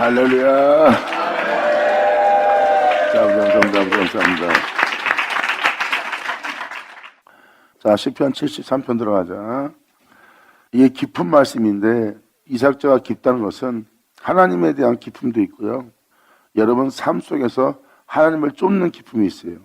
할렐루야. 감사합니다. 자, 시편 73편 들어가자. 이게 깊은 말씀인데 이삭자가 깊다는 것은 하나님에 대한 기쁨도 있고요. 여러분 삶 속에서 하나님을 쫓는 기쁨이 있어요.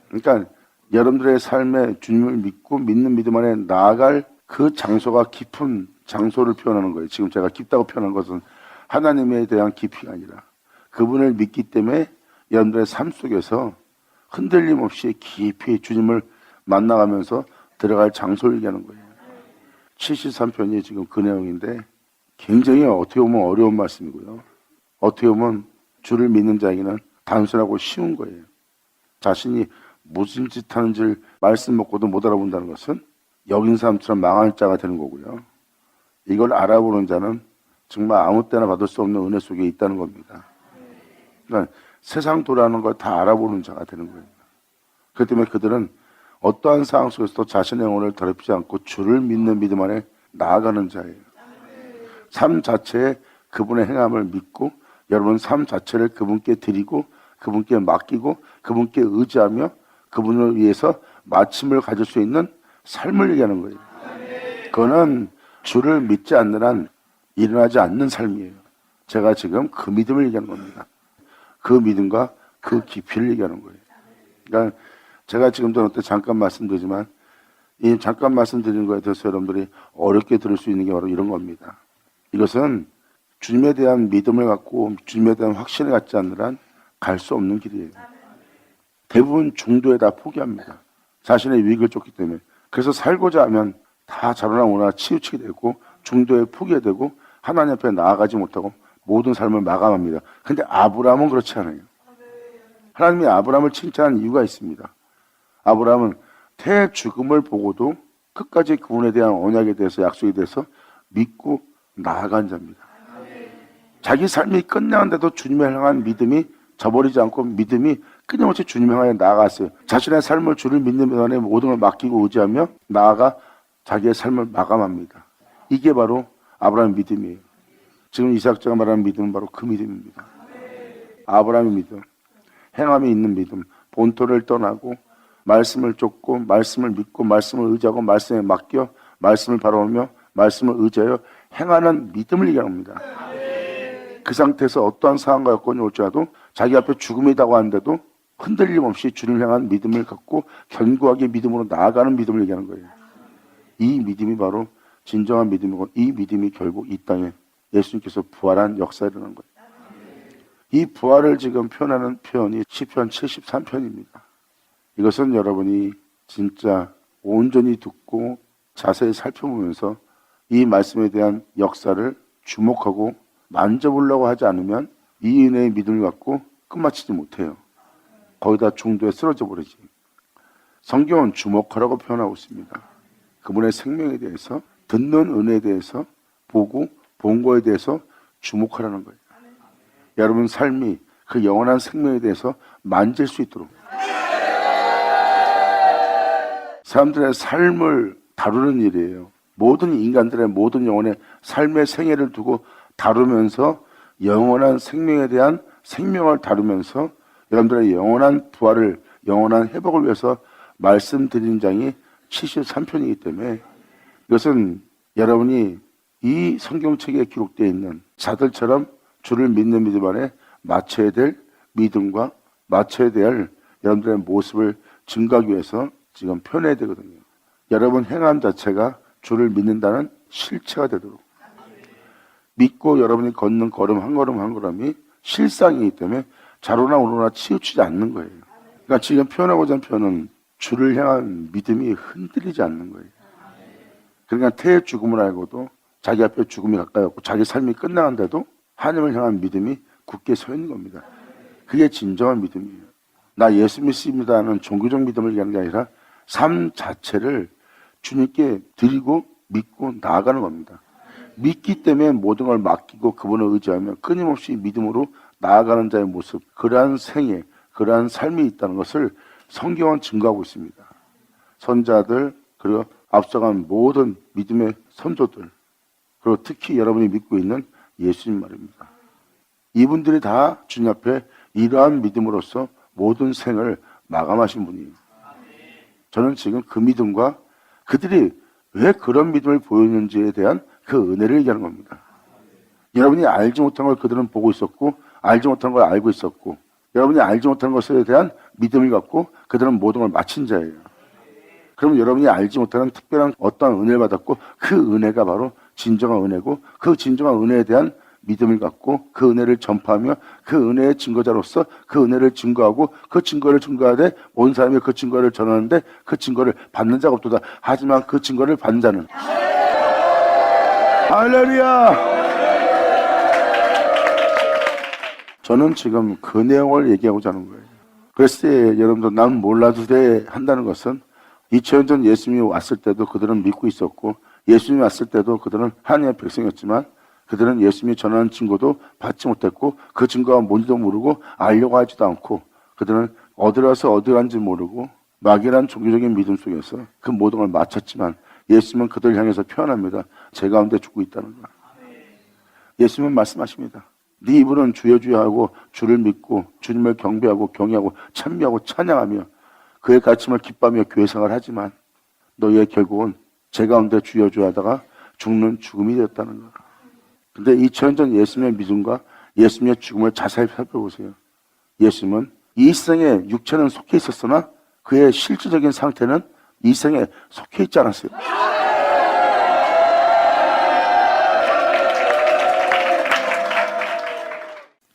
그러니까 여러분들의 삶에 주님을 믿고 믿는 믿음 안에 나아갈 그 장소가 깊은 장소를 표현하는 거예요. 지금 제가 깊다고 표현한 것은 하나님에 대한 깊이가 아니라 그분을 믿기 때문에 여러분들의 삶 속에서 흔들림 없이 깊이 주님을 만나가면서 들어갈 장소를 얘기하는 거예요. 73편이 지금 그 내용인데 굉장히 어떻게 보면 어려운 말씀이고요. 어떻게 보면 주를 믿는 자에게는 단순하고 쉬운 거예요. 자신이 무슨 짓 하는지를 말씀 먹고도 못 알아본다는 것은 여긴 사람처럼 망할 자가 되는 거고요. 이걸 알아보는 자는 정말 아무 때나 받을 수 없는 은혜 속에 있다는 겁니다. 그러니까 세상 돌아가는 걸 다 알아보는 자가 되는 거예요. 그렇기 때문에 그들은 어떠한 상황 속에서도 자신의 영혼을 더럽히지 않고 주를 믿는 믿음 안에 나아가는 자예요. 삶 자체에 그분의 행함을 믿고 여러분 삶 자체를 그분께 드리고 그분께 맡기고 그분께 의지하며 그분을 위해서 마침을 가질 수 있는 삶을 얘기하는 거예요. 그거는 주를 믿지 않는 한 일어나지 않는 삶이에요. 제가 지금 그 믿음을 얘기하는 겁니다. 그 믿음과 그 깊이를 얘기하는 거예요. 그러니까 제가 지금 전에 잠깐 말씀드리지만 이 잠깐 말씀드리는 거에 대해서 여러분들이 어렵게 들을 수 있는 게 바로 이런 겁니다. 이것은 주님에 대한 믿음을 갖고 주님에 대한 확신을 갖지 않는 한 갈 수 없는 길이에요. 대부분 중도에 다 포기합니다. 자신의 유익을 쫓기 때문에. 그래서 살고자 하면 다 자로나 오나 치우치게 되고 중도에 포기하게 되고 하나님 앞에 나아가지 못하고 모든 삶을 마감합니다. 근데 아브라함은 그렇지 않아요. 하나님이 아브라함을 칭찬한 이유가 있습니다. 아브라함은 태의 죽음을 보고도 끝까지 그분에 대한 언약에 대해서 약속에 대해서 믿고 나아간 자입니다. 자기 삶이 끝나는데도 주님을 향한 믿음이 저버리지 않고 믿음이 끊임없이 주님을 향해 나아갔어요. 자신의 삶을 주를 믿는 면에 모든 걸 맡기고 의지하며 나아가 자기의 삶을 마감합니다. 이게 바로 아브라함의 믿음이에요. 지금 이삭자가 말하는 믿음은 바로 그 믿음입니다. 아브라함의 믿음, 행함이 있는 믿음, 본토를 떠나고 말씀을 쫓고 말씀을 믿고 말씀을 의지하고 말씀에 맡겨 말씀을 바라보며 말씀을 의지하여 행하는 믿음을 얘기합니다. 그 상태에서 어떠한 상황과 여건이 올지라도 자기 앞에 죽음이 다가왔는데도 흔들림 없이 주를 향한 믿음을 갖고 견고하게 믿음으로 나아가는 믿음을 얘기하는 거예요. 이 믿음이 바로 진정한 믿음이고 이 믿음이 결국 이 땅에 예수님께서 부활한 역사에 일어난 거예요. 이 부활을 지금 표현하는 표현이 시편 73편입니다. 이것은 여러분이 진짜 온전히 듣고 자세히 살펴보면서 이 말씀에 대한 역사를 주목하고 만져보려고 하지 않으면 이 은혜의 믿음을 갖고 끝마치지 못해요. 거기다 중도에 쓰러져 버리지. 성경은 주목하라고 표현하고 있습니다. 그분의 생명에 대해서 듣는 은혜에 대해서 보고 본 거에 대해서 주목하라는 거예요. 여러분 삶이 그 영원한 생명에 대해서 만질 수 있도록 사람들의 삶을 다루는 일이에요. 모든 인간들의 모든 영혼의 삶의 생애를 두고 다루면서 영원한 생명에 대한 생명을 다루면서 여러분들의 영원한 부활을 영원한 회복을 위해서 말씀드린 장이 73편이기 때문에 이것은 여러분이 이 성경책에 기록되어 있는 자들처럼 주를 믿는 믿음 안에 맞춰야 될 믿음과 맞춰야 될 여러분들의 모습을 증가하기 위해서 지금 표현해야 되거든요. 여러분 행함 자체가 주를 믿는다는 실체가 되도록 믿고 여러분이 걷는 걸음 한 걸음 한 걸음이 실상이기 때문에 자로나 우로나 치우치지 않는 거예요. 그러니까 지금 표현하고자 하는 표현은 주를 향한 믿음이 흔들리지 않는 거예요. 그러니까 태의 죽음을 알고도 자기 앞에 죽음이 가까이 왔고 자기 삶이 끝나는데도 하나님을 향한 믿음이 굳게 서 있는 겁니다. 그게 진정한 믿음이에요. 나 예수 믿습니다 하는 종교적 믿음을 얘기하는 게 아니라 삶 자체를 주님께 드리고 믿고 나아가는 겁니다. 믿기 때문에 모든 걸 맡기고 그분을 의지하며 끊임없이 믿음으로 나아가는 자의 모습, 그러한 생애, 그러한 삶이 있다는 것을 성경은 증거하고 있습니다. 선자들, 그리고 앞서간 모든 믿음의 선조들, 그리고 특히 여러분이 믿고 있는 예수님 말입니다. 이분들이 다 주님 앞에 이러한 믿음으로써 모든 생을 마감하신 분이에요. 저는 지금 그 믿음과 그들이 왜 그런 믿음을 보였는지에 대한 그 은혜를 얘기하는 겁니다. 여러분이 알지 못한 걸 그들은 보고 있었고, 알지 못한 걸 알고 있었고, 여러분이 알지 못한 것에 대한 믿음을 갖고 그들은 모든 걸 마친 자예요. 그러면 여러분이 알지 못하는 특별한 어떤 은혜를 받았고, 그 은혜가 바로 진정한 은혜고, 그 진정한 은혜에 대한 믿음을 갖고 그 은혜를 전파하며 그 은혜의 증거자로서 그 은혜를 증거하고 그 증거를 증거하되 온 사람이 그 증거를 전하는데 그 증거를 받는 자가 없도다. 하지만 그 증거를 받는 자는 할렐루야. 저는 지금 그 내용을 얘기하고자 하는 거예요. 그래서 여러분들 난 몰라도 돼 한다는 것은 2000년 전 예수님이 왔을 때도 그들은 믿고 있었고, 예수님이 왔을 때도 그들은 하나님의 백성이었지만 그들은 예수님이 전하는 증거도 받지 못했고, 그 증거가 뭔지도 모르고 알려고 하지도 않고, 그들은 어디로 와서 어디 간지 모르고 막연한 종교적인 믿음 속에서 그 모든 걸 마쳤지만, 예수님은 그들을 향해서 표현합니다. 제 가운데 죽고 있다는 거. 예수님은 말씀하십니다. 네 입으로는 주여 주여 하고 주를 믿고 주님을 경배하고 경외하고 찬미하고 찬양하며 그의 가르침을 기뻐하며 교회 생활을 하지만 너희의 결국은 제 가운데 주여 주여 하다가 죽는 죽음이 되었다는 거야. 근데 2000년 전 예수님의 믿음과 예수님의 죽음을 자세히 살펴보세요. 예수님은 이 세상에 육체는 속해 있었으나 그의 실질적인 상태는 이 세상에 속해 있지 않았어요.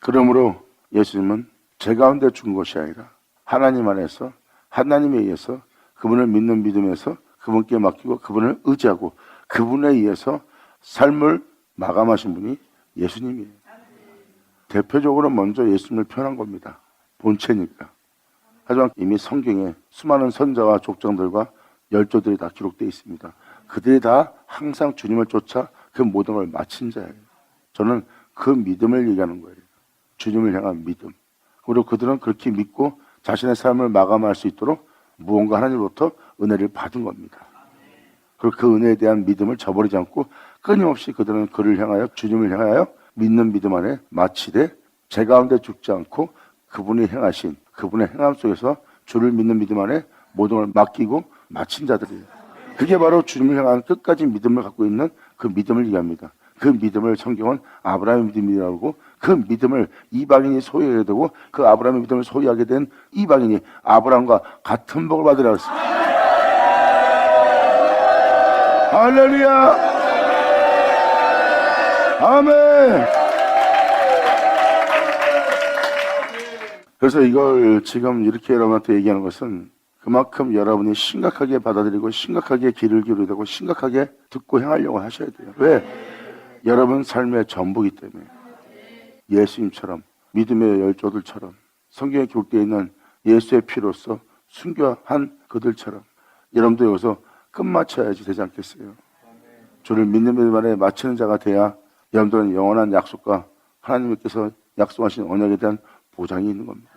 그러므로 예수님은 제 가운데 죽은 것이 아니라 하나님 안에서 하나님에 의해서 그분을 믿는 믿음에서 그분께 맡기고 그분을 의지하고 그분에 의해서 삶을 마감하신 분이 예수님이에요. 대표적으로 먼저 예수님을 표현한 겁니다. 본체니까. 하지만 이미 성경에 수많은 선자와 족장들과 열조들이 다 기록되어 있습니다. 그들이 다 항상 주님을 쫓아 그 모든 걸 마친 자예요. 저는 그 믿음을 얘기하는 거예요. 주님을 향한 믿음. 그리고 그들은 그렇게 믿고 자신의 삶을 마감할 수 있도록 무언가 하나님으로부터 은혜를 받은 겁니다. 그리고 그 은혜에 대한 믿음을 저버리지 않고 끊임없이 그들은 그를 향하여 주님을 향하여 믿는 믿음 안에 마치되 제 가운데 죽지 않고 그분이 행하신 그분의 행함 속에서 주를 믿는 믿음 안에 모든 걸 맡기고 마친 자들이에요. 그게 바로 주님을 향한 끝까지 믿음을 갖고 있는 그 믿음을 얘기합니다. 그 믿음을 성경은 아브라함의 믿음이라고 하고 그 믿음을 이방인이 소유하게 되고 그 아브라함의 믿음을 소유하게 된 이방인이 아브라함과 같은 복을 받으라 했습니다. 할렐루야. 아멘. 그래서 이걸 지금 이렇게 여러분한테 얘기하는 것은 그만큼 여러분이 심각하게 받아들이고 심각하게 귀를 기울여야 되고 심각하게 듣고 행하려고 하셔야 돼요. 왜? 여러분 삶의 전부이기 때문에. 예수님처럼 믿음의 열조들처럼 성경에 기록되어 있는 예수의 피로서 순교한 그들처럼 여러분도 여기서 끝마쳐야지 되지 않겠어요? 주를 믿는 믿음 안에 마치는 자가 돼야 여러분들은 영원한 약속과 하나님께서 약속하신 언약에 대한 보장이 있는 겁니다.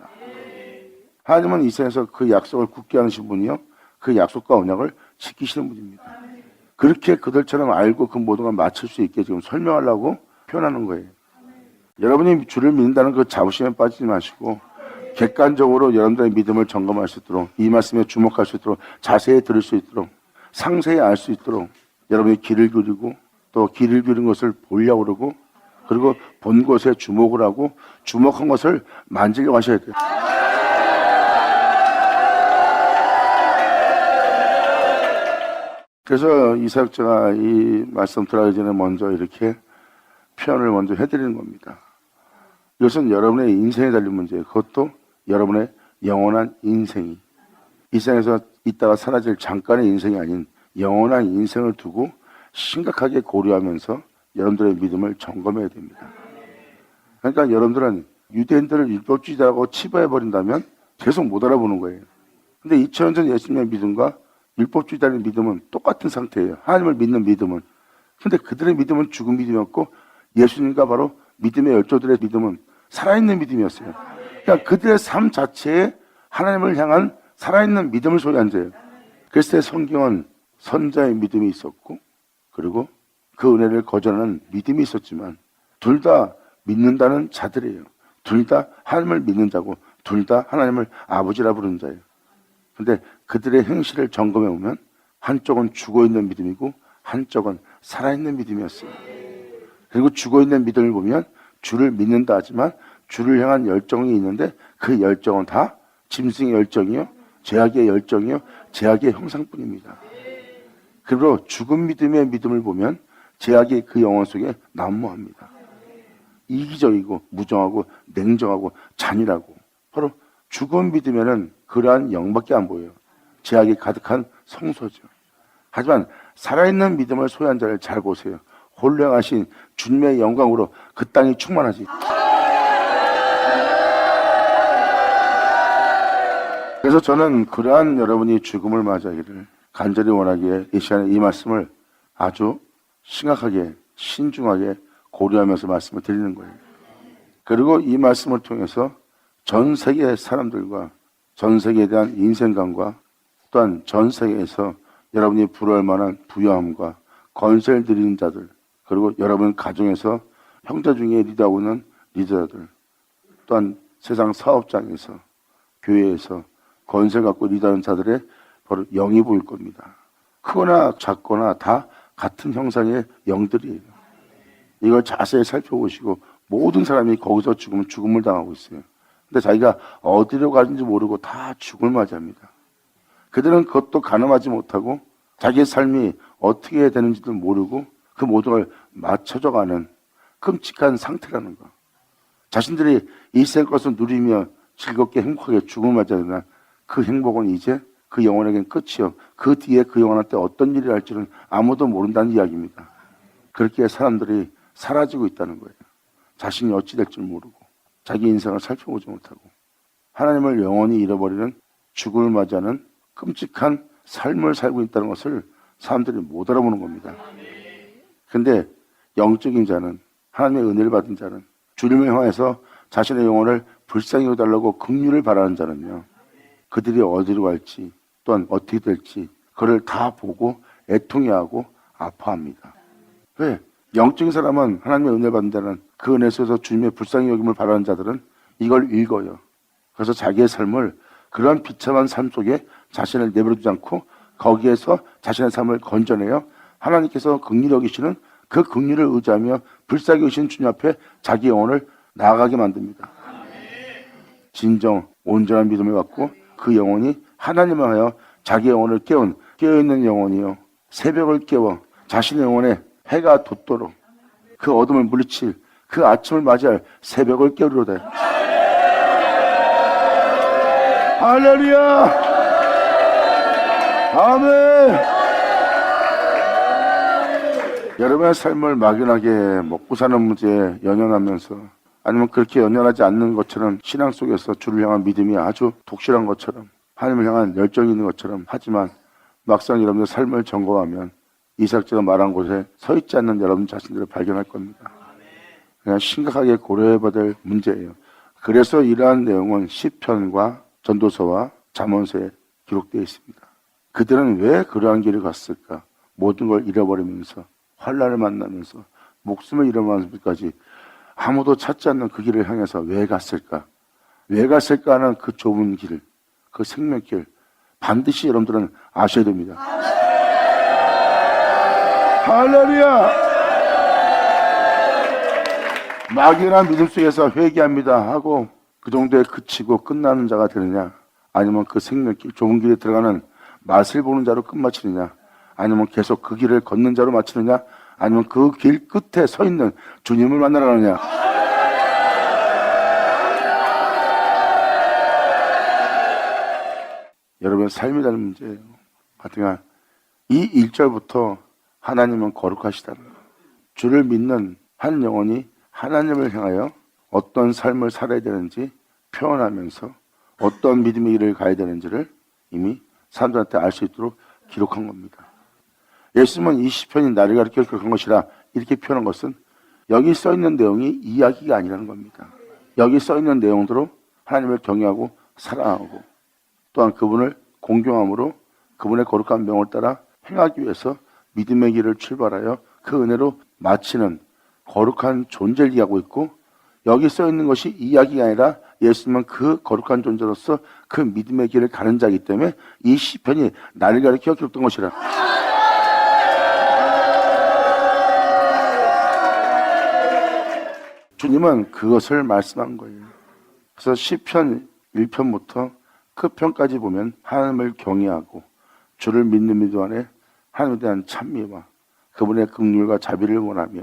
하나님은 이 세상에서 그 약속을 굳게 하신 분이요, 그 약속과 언약을 지키시는 분입니다. 그렇게 그들처럼 알고 그 모든 걸 맞출 수 있게 지금 설명하려고 표현하는 거예요. 여러분이 주를 믿는다는 그 자부심에 빠지지 마시고 객관적으로 여러분들의 믿음을 점검할 수 있도록, 이 말씀에 주목할 수 있도록, 자세히 들을 수 있도록, 상세히 알 수 있도록 여러분이 귀를 기울이고 또 귀를 기울인 것을 보려고 그러고 그리고 본 것에 주목을 하고 주목한 것을 만지려고 하셔야 돼요. 그래서 이사역자가 이 말씀 들어가기 전에 먼저 이렇게 표현을 먼저 해드리는 겁니다. 이것은 여러분의 인생에 달린 문제예요. 그것도 여러분의 영원한 인생이 이 세상에서 있다가 사라질 잠깐의 인생이 아닌 영원한 인생을 두고 심각하게 고려하면서 여러분들의 믿음을 점검해야 됩니다. 그러니까 여러분들은 유대인들을 율법주의자라고 치부해버린다면 계속 못 알아보는 거예요. 근데 2000년 전 예수님의 믿음과 율법주의자의 믿음은 똑같은 상태예요. 하나님을 믿는 믿음은. 근데 그들의 믿음은 죽은 믿음이었고 예수님과 바로 믿음의 열조들의 믿음은 살아있는 믿음이었어요. 그러니까 그들의 삶 자체에 하나님을 향한 살아있는 믿음을 소유한 자예요. 그래서 성경은 선자의 믿음이 있었고 그리고 그 은혜를 거절하는 믿음이 있었지만 둘 다 믿는다는 자들이에요. 둘 다 하나님을 믿는 자고 둘 다 하나님을 아버지라 부르는 자예요. 근데 그들의 행실을 점검해 보면 한쪽은 죽어있는 믿음이고 한쪽은 살아있는 믿음이었어요. 그리고 죽어있는 믿음을 보면 주를 믿는다 하지만 주를 향한 열정이 있는데 그 열정은 다 짐승의 열정이요, 죄악의 열정이요, 죄악의 형상뿐입니다. 그리고 죽은 믿음의 믿음을 보면 죄악이 그 영혼 속에 난무합니다. 이기적이고 무정하고 냉정하고 잔인하고 바로 죽은 믿음에는 그러한 영밖에 안 보여요. 죄악이 가득한 성소죠. 하지만 살아있는 믿음을 소유한 자를 잘 보세요. 홀령하신 주님의 영광으로 그 땅이 충만하지. 그래서 저는 그러한 여러분이 죽음을 맞이하기를 간절히 원하기에 이 시간에 이 말씀을 아주 심각하게 신중하게 고려하면서 말씀을 드리는 거예요. 그리고 이 말씀을 통해서 전 세계 사람들과 전 세계에 대한 인생관과 또한 전 세계에서 여러분이 부러울 만한 부유함과 건세를 드리는 자들, 그리고 여러분 가정에서 형제 중에 리더하고 있는 리더들, 또한 세상 사업장에서 교회에서 건세를 갖고 리더하는 자들의 바로 영이 보일 겁니다. 크거나 작거나 다 같은 형상의 영들이에요. 이걸 자세히 살펴보시고 모든 사람이 거기서 죽음을 당하고 있어요. 근데 자기가 어디로 가는지 모르고 다 죽음을 맞이합니다. 그들은 그것도 가늠하지 못하고 자기의 삶이 어떻게 해야 되는지도 모르고 그 모든 걸 맞춰져가는 끔찍한 상태라는 거. 자신들이 일생 것을 누리며 즐겁게 행복하게 죽음을 맞아야 되나 그 행복은 이제 그 영혼에겐 끝이요. 그 뒤에 그 영혼한테 어떤 일이 할지는 아무도 모른다는 이야기입니다. 그렇게 사람들이 사라지고 있다는 거예요. 자신이 어찌 될 줄 모르고 자기 인생을 살펴보지 못하고 하나님을 영원히 잃어버리는 죽음을 맞이하는 끔찍한 삶을 살고 있다는 것을 사람들이 못 알아보는 겁니다. 근데 영적인 자는 하나님의 은혜를 받은 자는 주님을 향해서 자신의 영혼을 불쌍히 여달라고 긍휼을 바라는 자는요. 그들이 어디로 갈지 또한 어떻게 될지 그를 다 보고 애통해하고 아파합니다. 왜? 영적인 사람은 하나님의 은혜를 받는 자는 그 은혜 속에서 주님의 불쌍히 여김을 바라는 자들은 이걸 읽어요. 그래서 자기의 삶을 그러한 비참한 삶 속에 자신을 내버려두지 않고 거기에서 자신의 삶을 건져내요. 하나님께서 긍휼히 여기시는 그 긍휼을 의지하며 불쌍히 여기시는 주님 앞에 자기 영혼을 나아가게 만듭니다. 진정 온전한 믿음을 갖고 그 영혼이 하나님을 하여 자기 영혼을 깨어있는 영혼이요. 새벽을 깨워 자신의 영혼에 해가 돋도록 그 어둠을 물리칠 그 아침을 맞이할 새벽을 깨우리로다. 할렐루야! 아멘! 여러분의 삶을 막연하게 먹고 사는 문제에 연연하면서 아니면 그렇게 연연하지 않는 것처럼 신앙 속에서 주를 향한 믿음이 아주 독실한 것처럼 하나님을 향한 열정이 있는 것처럼 하지만 막상 여러분의 삶을 점검하면 이삭제가 말한 곳에 서 있지 않는 여러분 자신들을 발견할 겁니다. 그냥 심각하게 고려해봐야 될 문제예요. 그래서 이러한 내용은 시편과 전도서와 잠언서에 기록되어 있습니다. 그들은 왜 그러한 길을 갔을까? 모든 걸 잃어버리면서 환난을 만나면서 목숨을 잃어버리면서까지 아무도 찾지 않는 그 길을 향해서 왜 갔을까? 왜 갔을까 하는 그 좁은 길, 그 생명길 반드시 여러분들은 아셔야 됩니다. 할렐루야! 막연한 믿음 속에서 회개합니다 하고 그 정도에 그치고 끝나는 자가 되느냐, 아니면 그 생명길 좁은 길에 들어가는 맛을 보는 자로 끝마치느냐, 아니면 계속 그 길을 걷는 자로 마치느냐, 아니면 그 길 끝에 서 있는 주님을 만나러 가느냐. 여러분의 삶이라는 문제예요. 하여튼 이 1절부터 하나님은 거룩하시다는 거. 주를 믿는 한 영혼이 하나님을 향하여 어떤 삶을 살아야 되는지 표현하면서 어떤 믿음의 길을 가야 되는지를 이미 사람들한테 알 수 있도록 기록한 겁니다. 예수님은 이 시편이 나를 가리켜 기록한 것이라 이렇게 표현한 것은 여기 써있는 내용이 이야기가 아니라는 겁니다. 여기 써있는 내용대로 하나님을 경외하고 사랑하고 또한 그분을 공경함으로 그분의 거룩한 명을 따라 행하기 위해서 믿음의 길을 출발하여 그 은혜로 마치는 거룩한 존재를 이해하고 있고 여기 써 있는 것이 이야기가 아니라 예수님은 그 거룩한 존재로서 그 믿음의 길을 가는 자이기 때문에 이 시편이 나를 가리켜 기록된 것이라. 주님은 그것을 말씀한 거예요. 그래서 시편 1편부터 그 편까지 보면 하나님을 경외하고 주를 믿는 믿음 안에 하나님에 대한 찬미와 그분의 긍휼과 자비를 원하며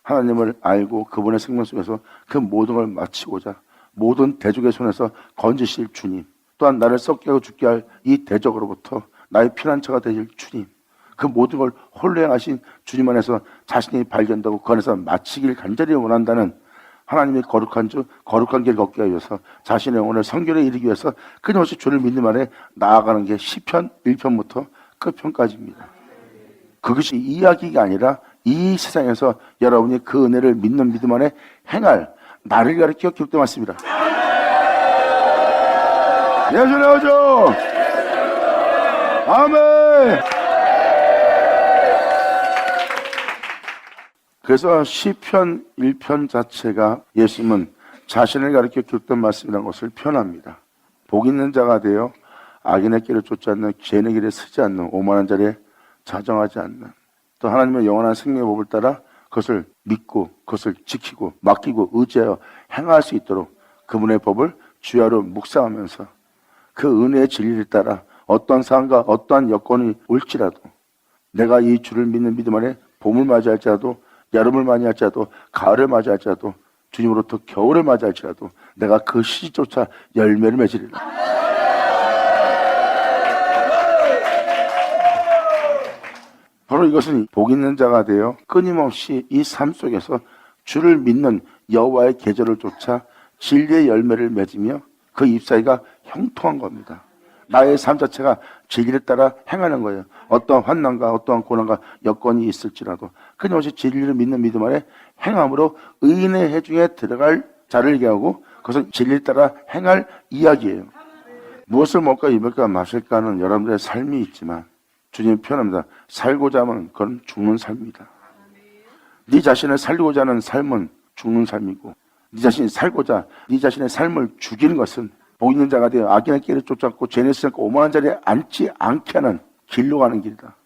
하나님을 알고 그분의 생명 속에서 그 모든 걸 마치고자 모든 대적의 손에서 건지실 주님, 또한 나를 썩게 하고 죽게 할 이 대적으로부터 나의 피난처가 되실 주님, 그 모든 걸 홀로 행하신 주님 안에서 자신이 발견되고 그 안에서 마치길 간절히 원한다는 하나님의 거룩한 주, 거룩한 길 걷게 하여서 자신의 영혼을 성결에 이르기 위해서 끊임없이 주를 믿는 안에 나아가는 게 시편 1편부터 끝편까지입니다. 그것이 이야기가 아니라 이 세상에서 여러분이 그 은혜를 믿는 믿음 안에 행할 나를 가리켜 기록되어 왔습니다. 예수 나오죠. 아멘. 그래서 시편 1편 자체가 예수님은 자신을 가리켜 기록된 말씀이라는 것을 표현합니다. 복 있는 자가 되어 악인의 길을 쫓지 않는 죄인의 길에 서지 않는 오만한 자리에 자정하지 않는, 또 하나님의 영원한 생명의 법을 따라 그것을 믿고 그것을 지키고 맡기고 의지하여 행할 수 있도록 그분의 법을 주야로 묵상하면서 그 은혜의 진리를 따라 어떠한 상황과 어떠한 여건이 올지라도 내가 이 주를 믿는 믿음 안에 봄을 맞이할지라도 여름을 맞이할지라도 가을을 맞이할지라도 주님으로부터 겨울을 맞이할지라도 내가 그 시기조차 열매를 맺으리라. 바로 이것은 복 있는 자가 되어 끊임없이 이 삶 속에서 주를 믿는 여호와의 계절을 쫓아 진리의 열매를 맺으며 그 잎사귀가 형통한 겁니다. 나의 삶 자체가 진리를 따라 행하는 거예요. 어떠한 환난과 어떠한 고난과 여건이 있을지라도 끊임없이 진리를 믿는 믿음 안에 행함으로 의인의 해중에 들어갈 자를 얘기하고 그것은 진리를 따라 행할 이야기예요. 무엇을 먹을까 입을까 마실까는 여러분들의 삶이 있지만 주님 표현합니다. 살고자 하면 그건 죽는 삶이다. 네 자신을 살리고자 하는 삶은 죽는 삶이고 네 자신이 살고자 네 자신의 삶을 죽이는 것은 복 있는 자가 되어 악인의 길을 쫓았고 죄를 쓰지 않고 오만한 자리에 앉지 않게 하는 길로 가는 길이다.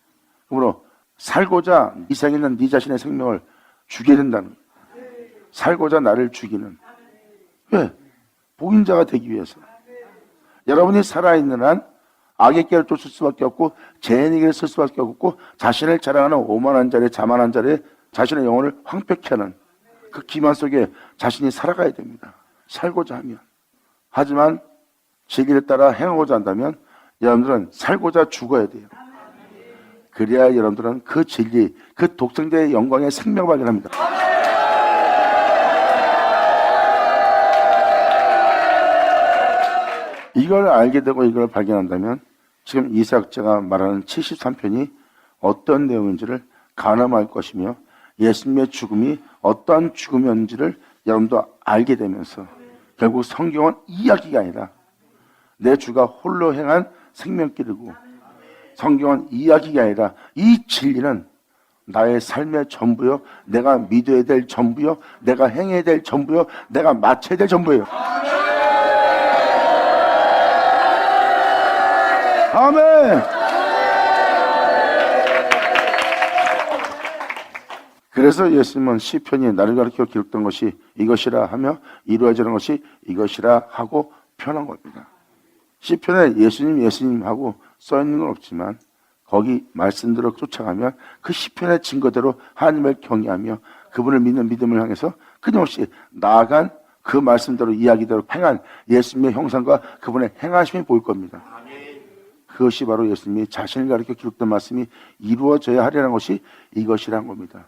그러므로 살고자 이 세상에 있는 네 자신의 생명을 죽여야 된다는 거예요. 살고자 나를 죽이는. 왜? 복 있는 자가 되기 위해서. 여러분이 살아있는 한 악의 길을 쫓을 수밖에 없고 죄인의 길을 쓸 수밖에 없고 자신을 자랑하는 오만한 자리에 자만한 자리에 자신의 영혼을 황폐케 하는 그 기만 속에 자신이 살아가야 됩니다. 살고자 하면. 하지만 진리를 따라 행하고자 한다면 여러분들은 살고자 죽어야 돼요. 그래야 여러분들은 그 진리, 그 독생자의 영광의 생명을 발견합니다. 이걸 알게 되고 이걸 발견한다면 지금 이사역자가 말하는 73편이 어떤 내용인지를 가늠할 것이며 예수님의 죽음이 어떠한 죽음이었는지를 여러분도 알게 되면서 결국 성경은 이야기가 아니라 내 주가 홀로 행한 생명길이고 성경은 이야기가 아니라 이 진리는 나의 삶의 전부요, 내가 믿어야 될 전부요, 내가 행해야 될 전부요, 내가 마쳐야 될 전부예요. 아멘. 그래서 예수님은 시편이 나를 가리켜 기록된 것이 이것이라 하며 이루어지는 것이 이것이라 하고 표현한 겁니다. 시편에 예수님 하고 써있는 건 없지만 거기 말씀대로 쫓아가면 그 시편의 증거대로 하나님을 경외하며 그분을 믿는 믿음을 향해서 끊임없이 나아간 그 말씀대로 이야기대로 행한 예수님의 형상과 그분의 행하심이 보일 겁니다. 그것이 바로 예수님이 자신을 가리켜 기록된 말씀이 이루어져야 하려는 것이 이것이란 겁니다.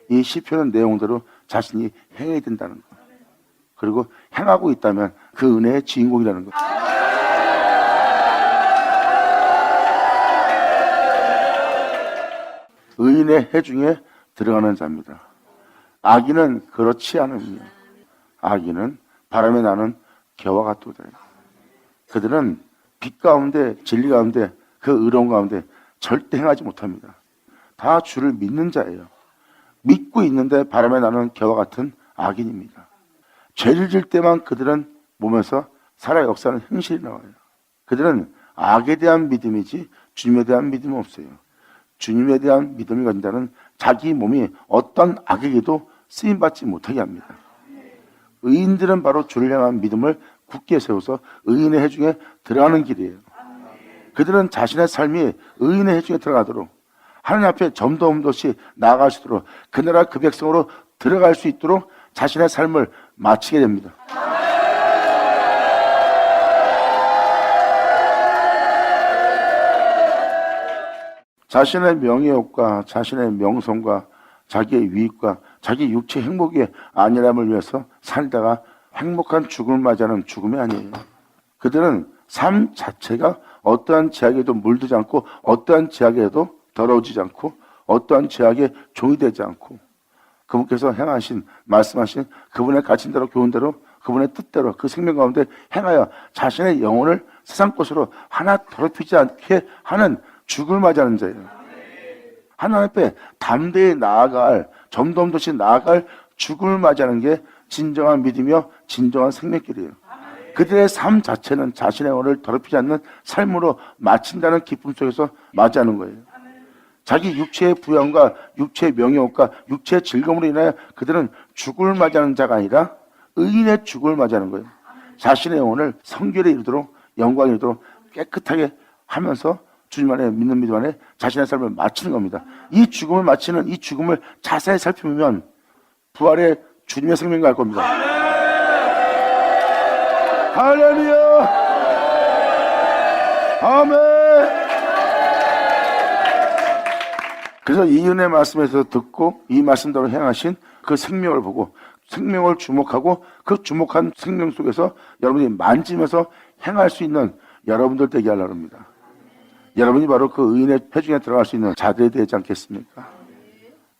이 시편의 내용대로 자신이 행해야 된다는 것. 그리고 행하고 있다면 그 은혜의 주인공이라는 것. 의인의 해중에 들어가는 자입니다. 악인은 그렇지 않으며 악인은 바람에 나는 겨와 같도다. 그들은 빛 가운데 진리 가운데 그 의로운 가운데 절대 행하지 못합니다. 다 주를 믿는 자예요. 믿고 있는데 바람에 나는 겨와 같은 악인입니다. 죄를 질 때만 그들은 몸에서 살아 역사하는 행실이 나와요. 그들은 악에 대한 믿음이지 주님에 대한 믿음은 없어요. 주님에 대한 믿음을 가진다는 자기 몸이 어떤 악에게도 쓰임받지 못하게 합니다. 의인들은 바로 주를 향한 믿음을 굳게 세워서 의인의 해중에 들어가는 길이에요. 그들은 자신의 삶이 의인의 해중에 들어가도록 하나님 앞에 점도 흠도 없이 나아갈 수 있도록 그 나라 그 백성으로 들어갈 수 있도록 자신의 삶을 마치게 됩니다. 자신의 명예욕과 자신의 명성과 자기의 유익과 자기 육체 행복의 안일함을 위해서 살다가 행복한 죽음을 맞이하는 죽음이 아니에요. 그들은 삶 자체가 어떠한 제약에도 물들지 않고 어떠한 제약에도 더러워지지 않고 어떠한 제약에 종이 되지 않고 그분께서 행하신 말씀하신 그분의 가르침대로 교훈대로 그분의 뜻대로 그 생명 가운데 행하여 자신의 영혼을 세상 것으로 하나 더럽히지 않게 하는 죽음을 맞이하는 자예요. 하나님 앞에 담대히 나아갈 점도 흠도 없이 나아갈 죽음을 맞이하는 게 진정한 믿음이며 진정한 생명길이에요. 그들의 삶 자체는 자신의 영혼을 더럽히지 않는 삶으로 마친다는 기쁨 속에서 맞이하는 거예요. 자기 육체의 부양과 육체의 명예욕과 육체의 즐거움으로 인하여 그들은 죽음을 맞이하는 자가 아니라 의인의 죽음을 맞이하는 거예요. 자신의 영혼을 성결에 이르도록 영광에 이르도록 깨끗하게 하면서 주님 안에 믿는 믿음 안에 자신의 삶을 마치는 겁니다. 이 죽음을 마치는 이 죽음을 자세히 살펴보면 부활의 주님의 생명과 할 겁니다. 할렐루야! 아멘! 그래서 이 은혜 말씀에서 듣고 이 말씀대로 행하신 그 생명을 보고 생명을 주목하고 그 주목한 생명 속에서 여러분이 만지면서 행할 수 있는 여러분들 되게 하려고 합니다. 여러분이 바로 그 의인의 회중에 들어갈 수 있는 자들이 되지 않겠습니까?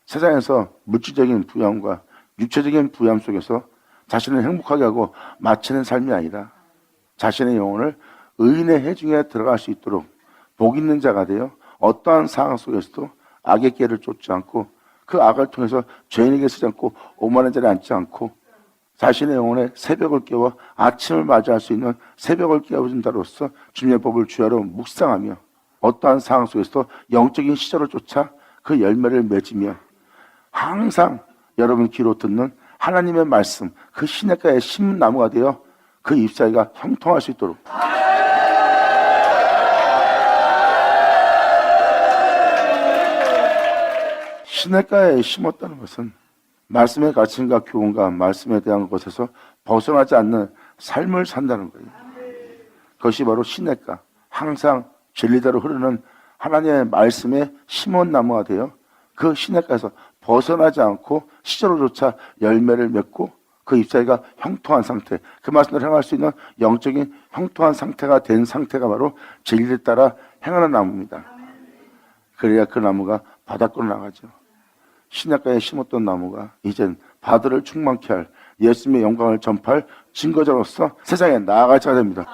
세상에서 물질적인 부양과 육체적인 부양 속에서 자신을 행복하게 하고 마치는 삶이 아니라 자신의 영혼을 의인의 회중에 들어갈 수 있도록 복 있는 자가 되어 어떠한 상황 속에서도 악의 길을 쫓지 않고 그 악을 통해서 죄인에게 쓰지 않고 오만한 자리에 앉지 않고 자신의 영혼에 새벽을 깨워 아침을 맞이할 수 있는 새벽을 깨워준 자로서 주님의 법을 주야로 묵상하며 어떠한 상황 속에서도 영적인 시절을 쫓아 그 열매를 맺으며 항상 여러분 귀로 듣는 하나님의 말씀 그 시냇가의 심나무가 되어 그 잎사귀가 형통할 수 있도록 시냇가에 심었다는 것은 말씀의 가르침과 교훈과 말씀에 대한 것에서 벗어나지 않는 삶을 산다는 거예요. 그것이 바로 시냇가 항상 진리대로 흐르는 하나님의 말씀에 심은 나무가 되어 그 시냇가에서 벗어나지 않고 시절로조차 열매를 맺고 그 잎사귀가 형통한 상태 그 말씀을 행할 수 있는 영적인 형통한 상태가 된 상태가 바로 진리에 따라 행하는 나무입니다. 그래야 그 나무가 바닷가로 나가죠. 시냇가에 심었던 나무가 이젠 바다를 충만케 할 예수님의 영광을 전파할 증거자로서 세상에 나아갈 자가 됩니다.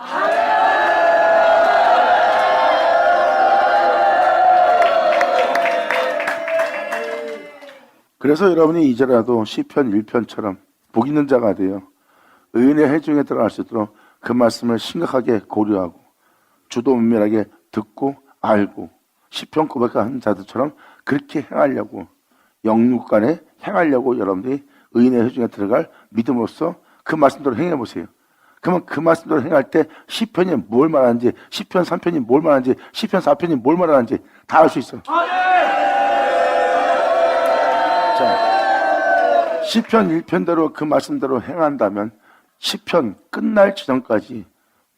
그래서 여러분이 이제라도 시편 1편처럼 복 있는 자가 되어 의인의 회중에 들어갈 수 있도록 그 말씀을 심각하게 고려하고 주도 면밀하게 듣고 알고 시편 고백한 자들처럼 그렇게 행하려고 영육간에 행하려고 여러분들이 의인의 회중에 들어갈 믿음으로써 그 말씀대로 행해보세요. 그러면 그 말씀대로 행할 때 시편이 뭘 말하는지 시편 3편이 뭘 말하는지 시편 4편이 뭘 말하는지 다 알 수 있어요. 자, 시편 1편대로 그 말씀대로 행한다면 시편 끝날 지점까지